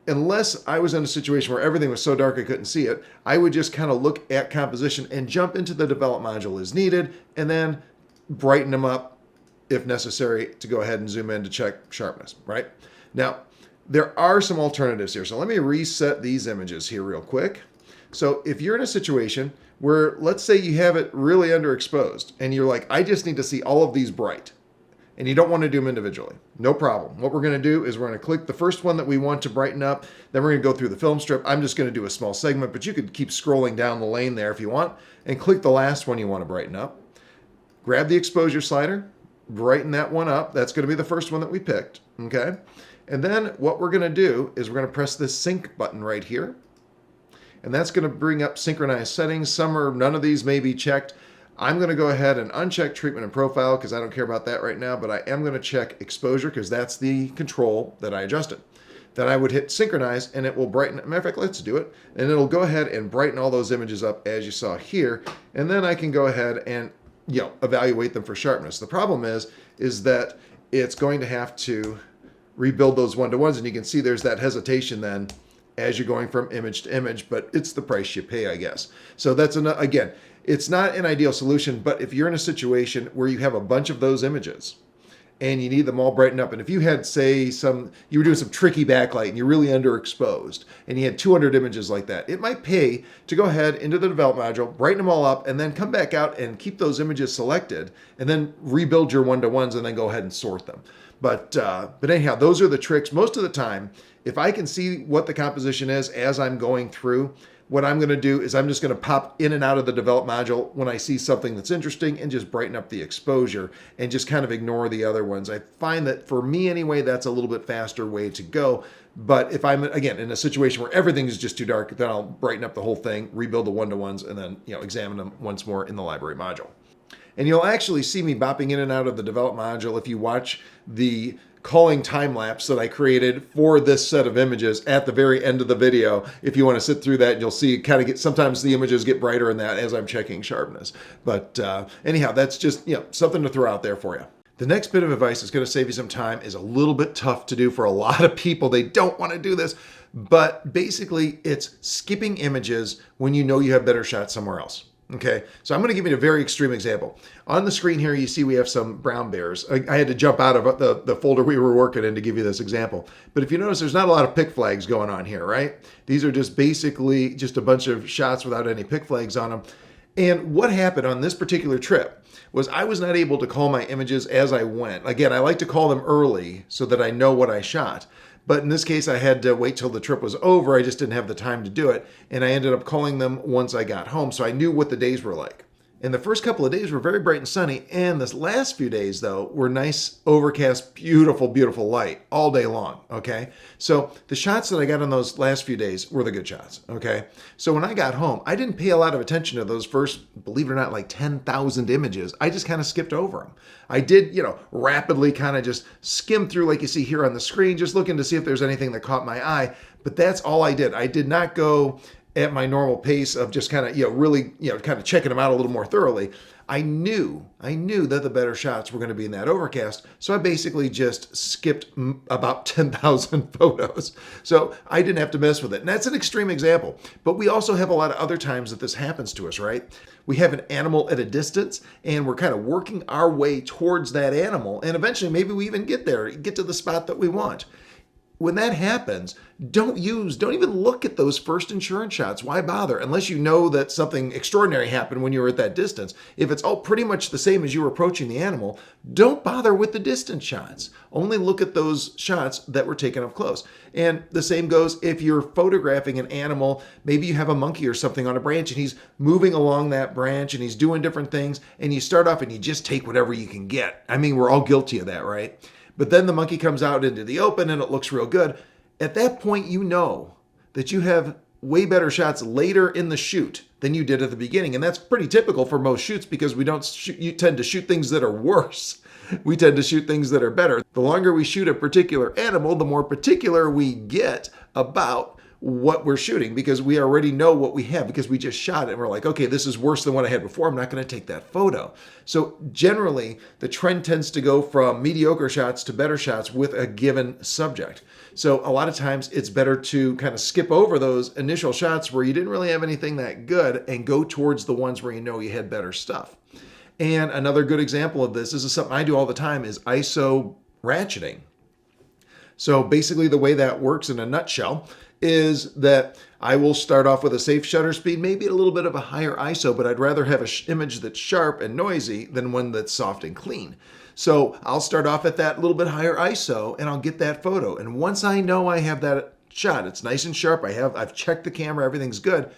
unless I was in a situation where everything was so dark I couldn't see it, I would just kind of look at composition and jump into the develop module as needed and then brighten them up if necessary to go ahead and zoom in to check sharpness, right? Now, there are some alternatives here. So let me reset these images here real quick. So if you're in a situation where, let's say you have it really underexposed and you're like, I just need to see all of these bright, and you don't want to do them individually, no problem. What we're going to do is we're going to click the first one that we want to brighten up. Then we're going to go through the film strip. I'm just going to do a small segment, but you could keep scrolling down the lane there if you want, and click the last one you want to brighten up. Grab the exposure slider, brighten that one up. That's going to be the first one that we picked, okay? And then what we're going to do is we're going to press this sync button right here. And that's going to bring up synchronized settings. None of these may be checked. I'm going to go ahead and uncheck treatment and profile because I don't care about that right now, but I am going to check exposure because that's the control that I adjusted. Then I would hit synchronize and it will brighten. Matter of fact, let's do it. And it'll go ahead and brighten all those images up as you saw here. And then I can go ahead and evaluate them for sharpness. The problem is that it's going to have to rebuild those one-to-ones, and you can see there's that hesitation then as you're going from image to image, but it's the price you pay, I guess. So that's, again, it's not an ideal solution, but if you're in a situation where you have a bunch of those images and you need them all brightened up, and if you had, say, you were doing some tricky backlight and you're really underexposed and you had 200 images like that, it might pay to go ahead into the develop module, brighten them all up, and then come back out and keep those images selected and then rebuild your one-to-ones and then go ahead and sort them. But anyhow, those are the tricks. Most of the time, if I can see what the composition is as I'm going through, what I'm going to do is I'm just going to pop in and out of the develop module when I see something that's interesting and just brighten up the exposure and just kind of ignore the other ones. I find that for me anyway, that's a little bit faster way to go. But if I'm, again, in a situation where everything is just too dark, then I'll brighten up the whole thing, rebuild the one-to-ones, and then examine them once more in the library module. And you'll actually see me bopping in and out of the develop module if you watch the Culling Timelapse that I created for this set of images at the very end of the video. If you want to sit through that, you'll see sometimes the images get brighter in that as I'm checking sharpness. But anyhow, that's just something to throw out there for you. The next bit of advice that's going to save you some time is a little bit tough to do for a lot of people. They don't want to do this, but basically it's skipping images when you know you have better shots somewhere else. Okay, so I'm going to give you a very extreme example. On the screen here, you see we have some brown bears. I had to jump out of the folder we were working in to give you this example. But if you notice, there's not a lot of pick flags going on here, right? These are just basically just a bunch of shots without any pick flags on them. And what happened on this particular trip was I was not able to call my images as I went. Again, I like to call them early so that I know what I shot. But in this case, I had to wait till the trip was over. I just didn't have the time to do it. And I ended up calling them once I got home. So I knew what the days were like. And the first couple of days were very bright and sunny. And this last few days, though, were nice, overcast, beautiful, beautiful light all day long, okay? So the shots that I got on those last few days were the good shots, okay? So when I got home, I didn't pay a lot of attention to those first, believe it or not, like 10,000 images. I just kind of skipped over them. I did, rapidly kind of just skim through like you see here on the screen, just looking to see if there's anything that caught my eye. But that's all I did. I did not go at my normal pace of just kind of, really, kind of checking them out a little more thoroughly. I knew that the better shots were going to be in that overcast, so I basically just skipped about 10,000 photos. So I didn't have to mess with it. And that's an extreme example. But we also have a lot of other times that this happens to us, right? We have an animal at a distance, and we're kind of working our way towards that animal, and eventually maybe we even get there, get to the spot that we want. When that happens, don't even look at those first insurance shots. Why bother? Unless you know that something extraordinary happened when you were at that distance. If it's all pretty much the same as you were approaching the animal, don't bother with the distance shots. Only look at those shots that were taken up close. And the same goes if you're photographing an animal. Maybe you have a monkey or something on a branch and he's moving along that branch and he's doing different things, and you start off and you just take whatever you can get. I mean, we're all guilty of that, right? But then the monkey comes out into the open and it looks real good. At that point, you know that you have way better shots later in the shoot than you did at the beginning. And that's pretty typical for most shoots because you tend to shoot things that are worse. We tend to shoot things that are better. The longer we shoot a particular animal, the more particular we get about what we're shooting, because we already know what we have because we just shot it and we're like, okay, this is worse than what I had before. I'm not going to take that photo. So generally, the trend tends to go from mediocre shots to better shots with a given subject. So a lot of times it's better to kind of skip over those initial shots where you didn't really have anything that good and go towards the ones where you know you had better stuff. And another good example of this is something I do all the time is ISO ratcheting. So basically the way that works in a nutshell is that I will start off with a safe shutter speed, maybe a little bit of a higher ISO, but I'd rather have an image that's sharp and noisy than one that's soft and clean. So I'll start off at that little bit higher ISO and I'll get that photo. And once I know I have that shot, it's nice and sharp, I've checked the camera, everything's good.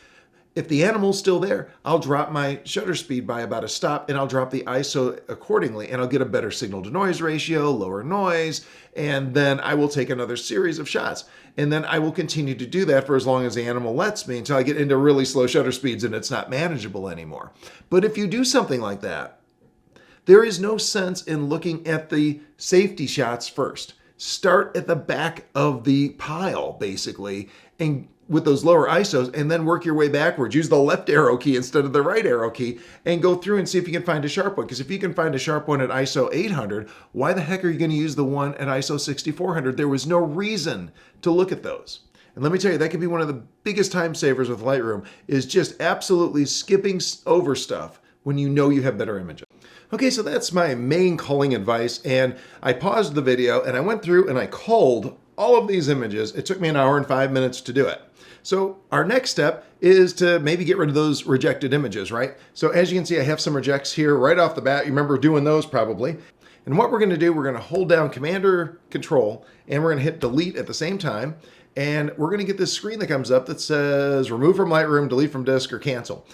If the animal's still there, I'll drop my shutter speed by about a stop and I'll drop the ISO accordingly and I'll get a better signal to noise ratio, lower noise, and then I will take another series of shots. And then I will continue to do that for as long as the animal lets me until I get into really slow shutter speeds and it's not manageable anymore. But if you do something like that, there is no sense in looking at the safety shots first. Start at the back of the pile, basically, and with those lower ISOs, and then work your way backwards. Use the left arrow key instead of the right arrow key and go through and see if you can find a sharp one. Because if you can find a sharp one at ISO 800, why the heck are you going to use the one at ISO 6400? There was no reason to look at those. And let me tell you, that can be one of the biggest time savers with Lightroom, is just absolutely skipping over stuff when you know you have better images. Okay, so that's my main culling advice, and I paused the video and I went through and I culled all of these images. It took me an hour and 5 minutes to do it. So our next step is to maybe get rid of those rejected images, right? So as you can see, I have some rejects here right off the bat. You remember doing those probably. And what we're going to do, we're going to hold down Command or Control, and we're going to hit Delete at the same time. And we're going to get this screen that comes up that says Remove from Lightroom, Delete from Disk, or Cancel.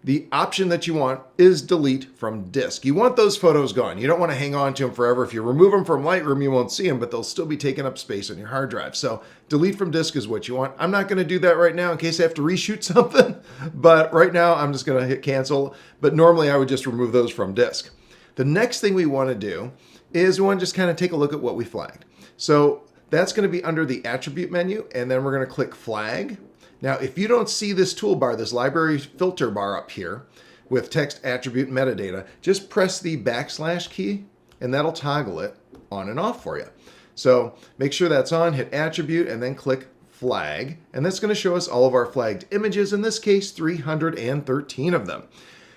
The option that you want is delete from disk. You want those photos gone. You don't want to hang on to them forever. If you remove them from Lightroom, you won't see them, but they'll still be taking up space on your hard drive. So delete from disk is what you want. I'm not going to do that right now in case I have to reshoot something, but right now I'm just going to hit cancel. But normally I would just remove those from disk. The next thing we want to do is we want to just kind of take a look at what we flagged. So that's going to be under the attribute menu, and then we're going to click flag. Now, if you don't see this toolbar, this library filter bar up here with text, attribute, metadata, just press the / key and that'll toggle it on and off for you. So make sure that's on, hit attribute, and then click flag. And that's going to show us all of our flagged images, in this case, 313 of them.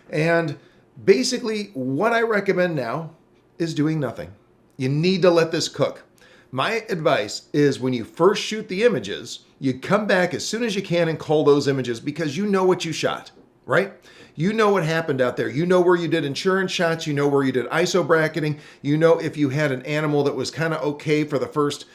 And basically what I recommend now is doing nothing. You need to let this cook. My advice is when you first shoot the images, you come back as soon as you can and cull those images, because you know what you shot, right? You know what happened out there. You know where you did insurance shots. You know where you did ISO bracketing. You know if you had an animal that was kind of okay for the first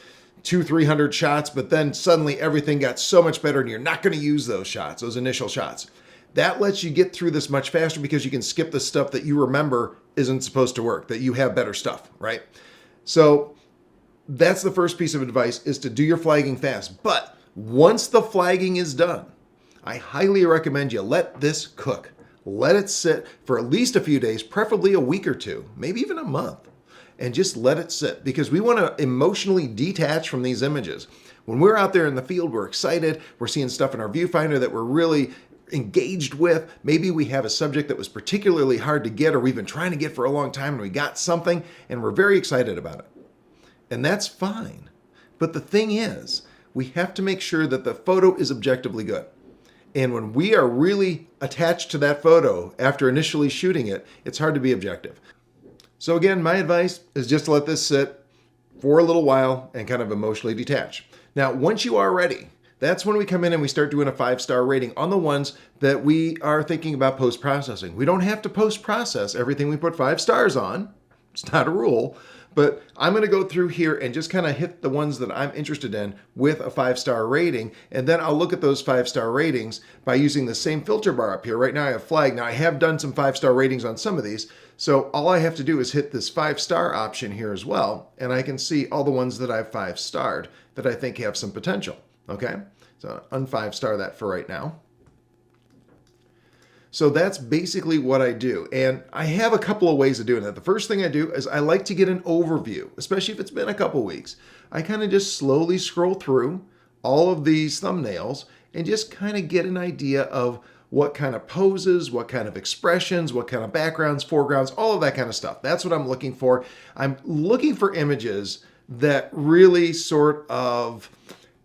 200-300 shots, but then suddenly everything got so much better and you're not going to use those shots, those initial shots. That lets you get through this much faster because you can skip the stuff that you remember isn't supposed to work, that you have better stuff, right? So that's the first piece of advice, is to do your flagging fast. But once the flagging is done, I highly recommend you let this cook. Let it sit for at least a few days, preferably a week or two, maybe even a month, and just let it sit, because we want to emotionally detach from these images. When we're out there in the field, we're excited. We're seeing stuff in our viewfinder that we're really engaged with. Maybe we have a subject that was particularly hard to get or we've been trying to get for a long time and we got something and we're very excited about it. And that's fine. But the thing is, we have to make sure that the photo is objectively good. And when we are really attached to that photo after initially shooting it, it's hard to be objective. So again, my advice is just to let this sit for a little while and kind of emotionally detach. Now, once you are ready, that's when we come in and we start doing a 5-star rating on the ones that we are thinking about post-processing. We don't have to post-process everything we put 5 stars on. It's not a rule. But I'm going to go through here and just kind of hit the ones that I'm interested in with a 5-star rating. And then I'll look at those 5-star ratings by using the same filter bar up here. Right now I have flag. Now I have done some 5-star ratings on some of these. So all I have to do is hit this 5-star option here as well. And I can see all the ones that I've 5-starred that I think have some potential. Okay, so un-5-star that for right now. So that's basically what I do. And I have a couple of ways of doing that. The first thing I do is I like to get an overview, especially if it's been a couple weeks. I kind of just slowly scroll through all of these thumbnails and just kind of get an idea of what kind of poses, what kind of expressions, what kind of backgrounds, foregrounds, all of that kind of stuff. That's what I'm looking for. I'm looking for images that really sort of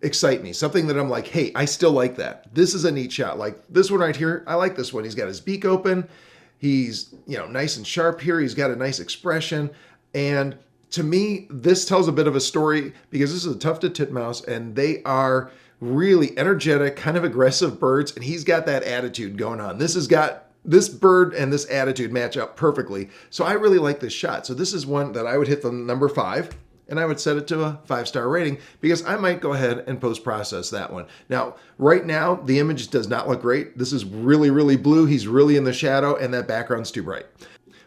excite me. Something that I'm like, hey, I still like that. This is a neat shot. Like this one right here. I like this one. He's got his beak open. He's, nice and sharp here. He's got a nice expression. And to me, this tells a bit of a story because this is a tufted titmouse and they are really energetic, kind of aggressive birds. And he's got that attitude going on. This bird and this attitude match up perfectly. So I really like this shot. So this is one that I would hit the number 5. And I would set it to a 5-star rating because I might go ahead and post-process that one. Now, right now, the image does not look great. This is really, really blue. He's really in the shadow and that background's too bright.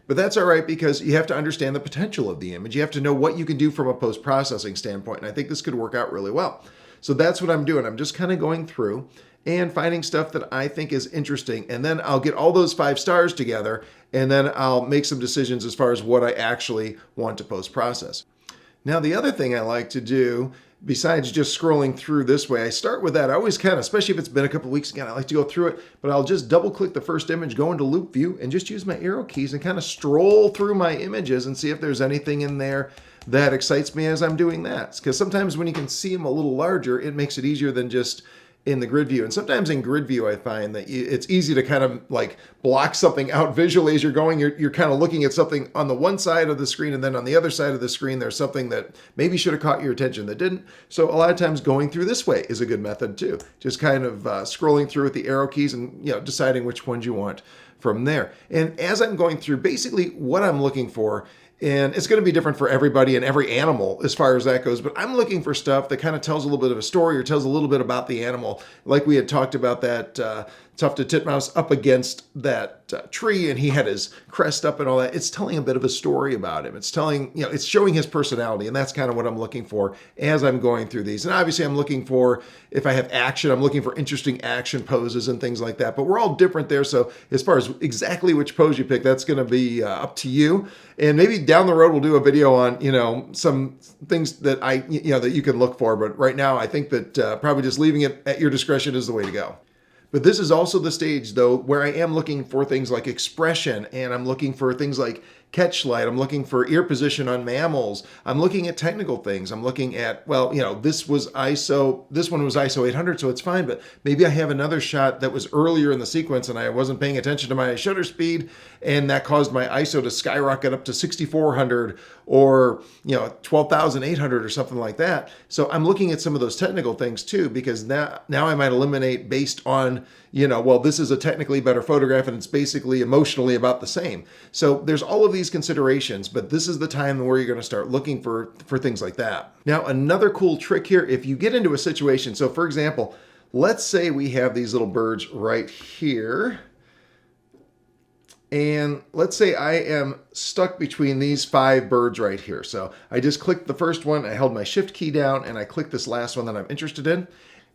But that's all right because you have to understand the potential of the image. You have to know what you can do from a post-processing standpoint. And I think this could work out really well. So that's what I'm doing. I'm just kind of going through and finding stuff that I think is interesting. And then I'll get all those 5 stars together and then I'll make some decisions as far as what I actually want to post-process. Now, the other thing I like to do, besides just scrolling through this way, I start with that. I always kind of, especially if it's been a couple of weeks again, I like to go through it, but I'll just double click the first image, go into loop view, and just use my arrow keys and kind of stroll through my images and see if there's anything in there that excites me as I'm doing that. Because sometimes when you can see them a little larger, it makes it easier than just in the grid view. And sometimes in grid view, I find that it's easy to kind of like block something out visually as you're going. You're kind of looking at something on the one side of the screen, and then on the other side of the screen, there's something that maybe should have caught your attention that didn't. So a lot of times going through this way is a good method too. Just kind of scrolling through with the arrow keys and deciding which ones you want from there. And as I'm going through, basically what I'm looking for, and it's going to be different for everybody and every animal as far as that goes, but I'm looking for stuff that kind of tells a little bit of a story or tells a little bit about the animal. Like we had talked about that tufted titmouse up against that tree and he had his crest up and all that. It's telling a bit of a story about him. It's telling, it's showing his personality, and that's kind of what I'm looking for as I'm going through these. And obviously I'm looking for, if I have action, I'm looking for interesting action poses and things like that, but we're all different there. So as far as exactly which pose you pick, that's going to be up to you. And maybe down the road, we'll do a video on, some things that that you can look for. But right now, I think that probably just leaving it at your discretion is the way to go. But this is also the stage, though, where I am looking for things like expression, and I'm looking for things like catch light. I'm looking for ear position on mammals. I'm looking at technical things. I'm looking at, this one was ISO 800, so it's fine, but maybe I have another shot that was earlier in the sequence and I wasn't paying attention to my shutter speed, and that caused my ISO to skyrocket up to 6400 or 12,800 or something like that. So I'm looking at some of those technical things too, because now I might eliminate based on, this is a technically better photograph and it's basically emotionally about the same. So there's all of these considerations, but this is the time where you're going to start looking for things like that. Now, another cool trick here, if you get into a situation, so for example, let's say we have these little birds right here. And let's say I am stuck between these 5 birds right here. So I just clicked the first one, I held my shift key down, and I clicked this last one that I'm interested in.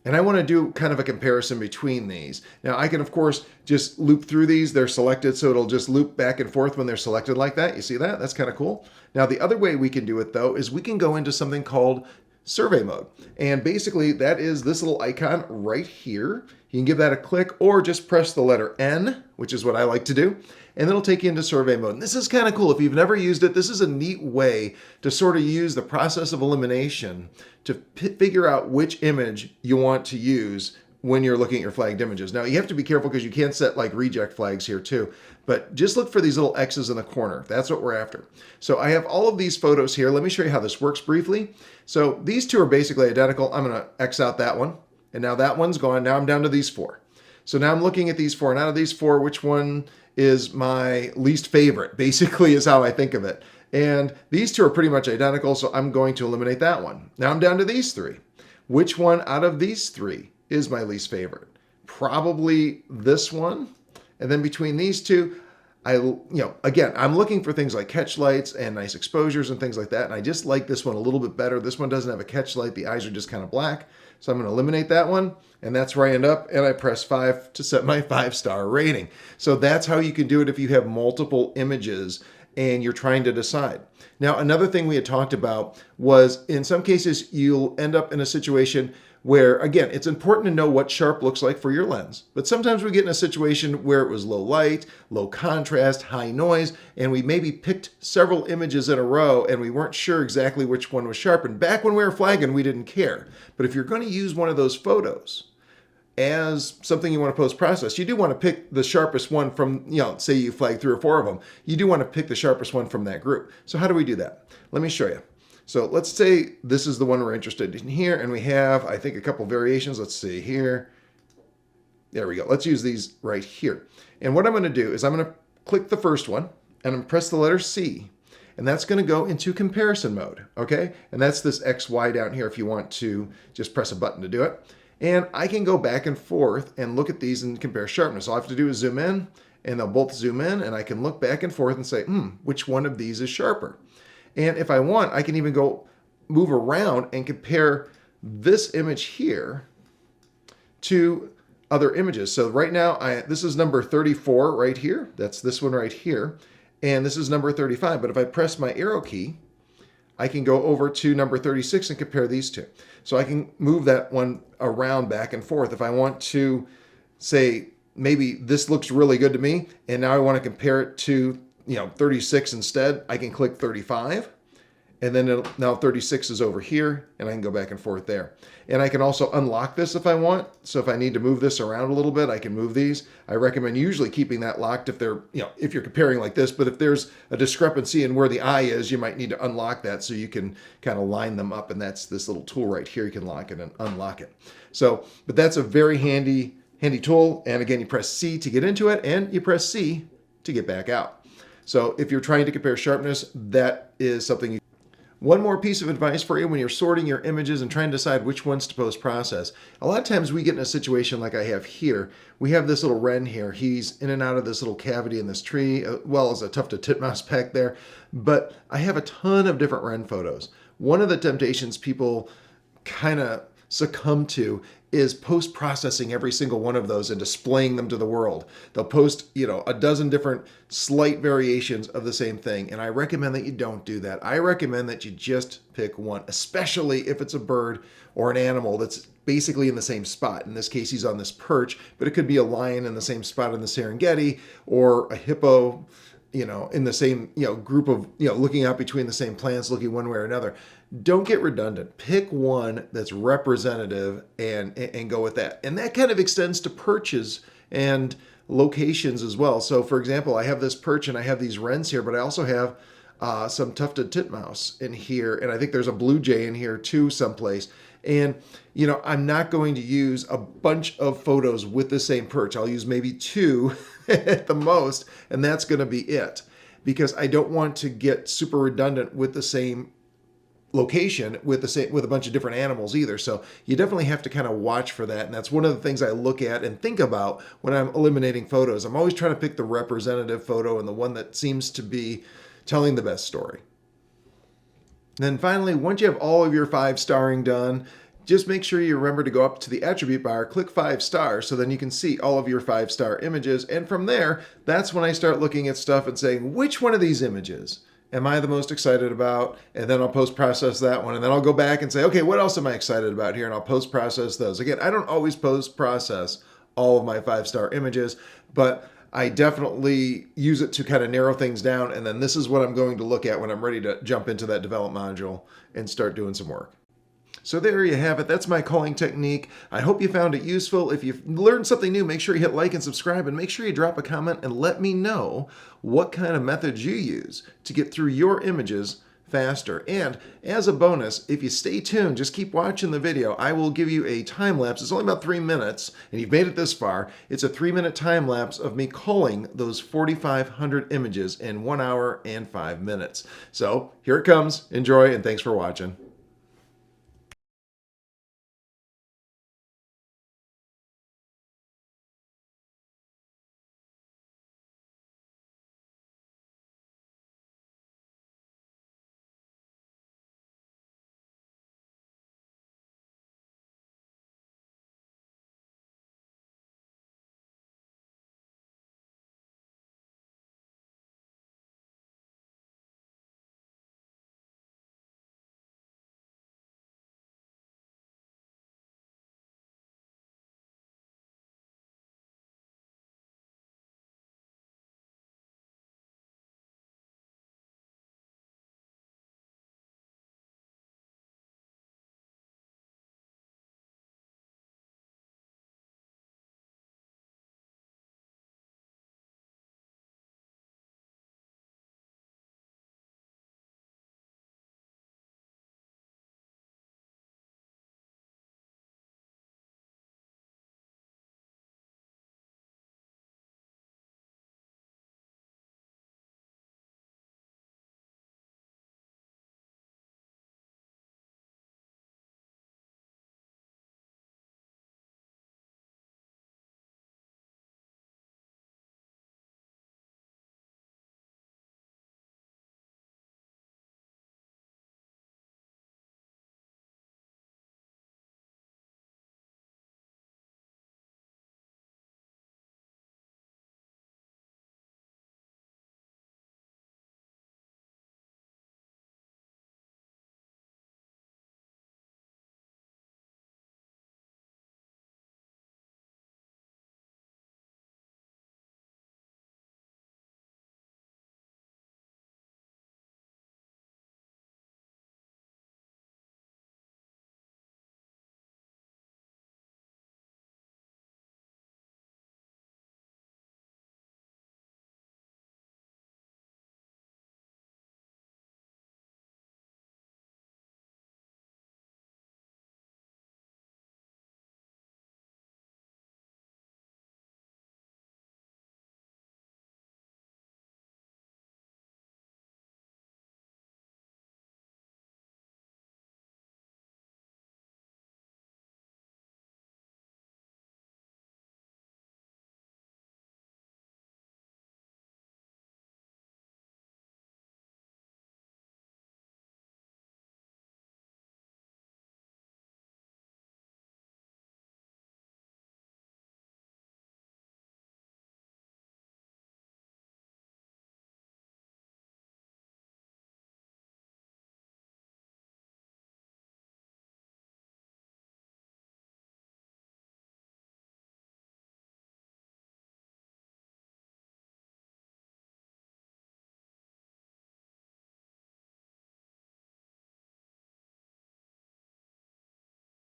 And I want to do kind of a comparison between these. Now I can, of course, just loop through these. They're selected, so it'll just loop back and forth when they're selected like that. You see that? That's kind of cool. Now the other way we can do it, though, is we can go into something called survey mode. And basically that is this little icon right here. You can give that a click or just press the letter N, which is what I like to do, and it'll take you into survey mode. And this is kind of cool. If you've never used it, this is a neat way to sort of use the process of elimination to figure out which image you want to use when you're looking at your flagged images. Now you have to be careful because you can set like reject flags here too, but just look for these little X's in the corner. That's what we're after. So I have all of these photos here. Let me show you how this works briefly. So these two are basically identical. I'm gonna X out that one, and now that one's gone. Now I'm down to these four. So now I'm looking at these four, and out of these four, which one is my least favorite, basically is how I think of it. And these two are pretty much identical, so I'm going to eliminate that one. Now I'm down to these three. Which one out of these three is my least favorite? Probably this one. And then between these two, again, I'm looking for things like catch lights and nice exposures and things like that. And I just like this one a little bit better. This one doesn't have a catch light. The eyes are just kind of black. So I'm going to eliminate that one. And that's where I end up. And I press 5 to set my 5-star rating. So that's how you can do it if you have multiple images and you're trying to decide. Now, another thing we had talked about was in some cases, you'll end up in a situation where, again, it's important to know what sharp looks like for your lens. But sometimes we get in a situation where it was low light, low contrast, high noise, and we maybe picked several images in a row and we weren't sure exactly which one was sharp. And back when we were flagging, we didn't care. But if you're going to use one of those photos as something you want to post-process, you do want to pick the sharpest one from, say you flag 3 or 4 of them. You do want to pick the sharpest one from that group. So how do we do that? Let me show you. So let's say this is the one we're interested in here, and we have, I think, a couple variations. Let's see here. There we go. Let's use these right here. And what I'm going to do is I'm going to click the first one, and I'm going to press the letter C, and that's going to go into comparison mode, okay? And that's this XY down here if you want to just press a button to do it. And I can go back and forth and look at these and compare sharpness. All I have to do is zoom in, and they'll both zoom in, and I can look back and forth and say, which one of these is sharper? And if I want, I can even go move around and compare this image here to other images. So right now, this is number 34 right here. That's this one right here. And this is number 35. But if I press my arrow key, I can go over to number 36 and compare these two. So I can move that one around back and forth. If I want to say, maybe this looks really good to me, and now I want to compare it to 36 instead, I can click 35, and then now 36 is over here, and I can go back and forth there. And I can also unlock this if I want. So if I need to move this around a little bit, I can move these. I recommend usually keeping that locked if they're, if you're comparing like this, but if there's a discrepancy in where the eye is, you might need to unlock that so you can kind of line them up, and that's this little tool right here. You can lock it and unlock it. So, but that's a very handy tool. And again, you press C to get into it, and you press C to get back out. So if you're trying to compare sharpness, that is something you. One more piece of advice for you when you're sorting your images and trying to decide which ones to post-process. A lot of times we get in a situation like I have here. We have this little wren here. He's in and out of this little cavity in this tree, as well as a tufted titmouse back there. But I have a ton of different wren photos. One of the temptations people kind of succumb to is post-processing every single one of those and displaying them to the world. They'll post, a dozen different slight variations of the same thing. And I recommend that you don't do that. I recommend that you just pick one, especially if it's a bird or an animal that's basically in the same spot. In this case, he's on this perch, but it could be a lion in the same spot in the Serengeti, or a hippo, in the same, group of, looking out between the same plants, looking one way or another. Don't get redundant. Pick one that's representative and go with that. And that kind of extends to perches and locations as well. So for example, I have this perch and I have these wrens here, but I also have some tufted titmouse in here. And I think there's a blue jay in here too someplace. And, I'm not going to use a bunch of photos with the same perch. I'll use maybe 2 at the most, and that's going to be it, because I don't want to get super redundant with the same location with a bunch of different animals either. So you definitely have to kind of watch for that. And that's one of the things I look at and think about when I'm eliminating photos. I'm always trying to pick the representative photo and the one that seems to be telling the best story. And then finally, once you have all of your 5-starring done, just make sure you remember to go up to the attribute bar, click 5 stars, so then you can see all of your 5-star images. And from there, that's when I start looking at stuff and saying, which one of these images am I the most excited about? And then I'll post-process that one. And then I'll go back and say, okay, what else am I excited about here? And I'll post-process those. Again, I don't always post-process all of my 5-star images, but I definitely use it to kind of narrow things down. And then this is what I'm going to look at when I'm ready to jump into that develop module and start doing some work. So there you have it. That's my culling technique. I hope you found it useful. If you've learned something new, make sure you hit like and subscribe, and make sure you drop a comment and let me know what kind of methods you use to get through your images faster. And as a bonus, if you stay tuned, just keep watching the video, I will give you a time lapse. It's only about 3 minutes, and you've made it this far. It's a 3-minute time lapse of me culling those 4,500 images in 1 hour and 5 minutes. So here it comes. Enjoy, and thanks for watching.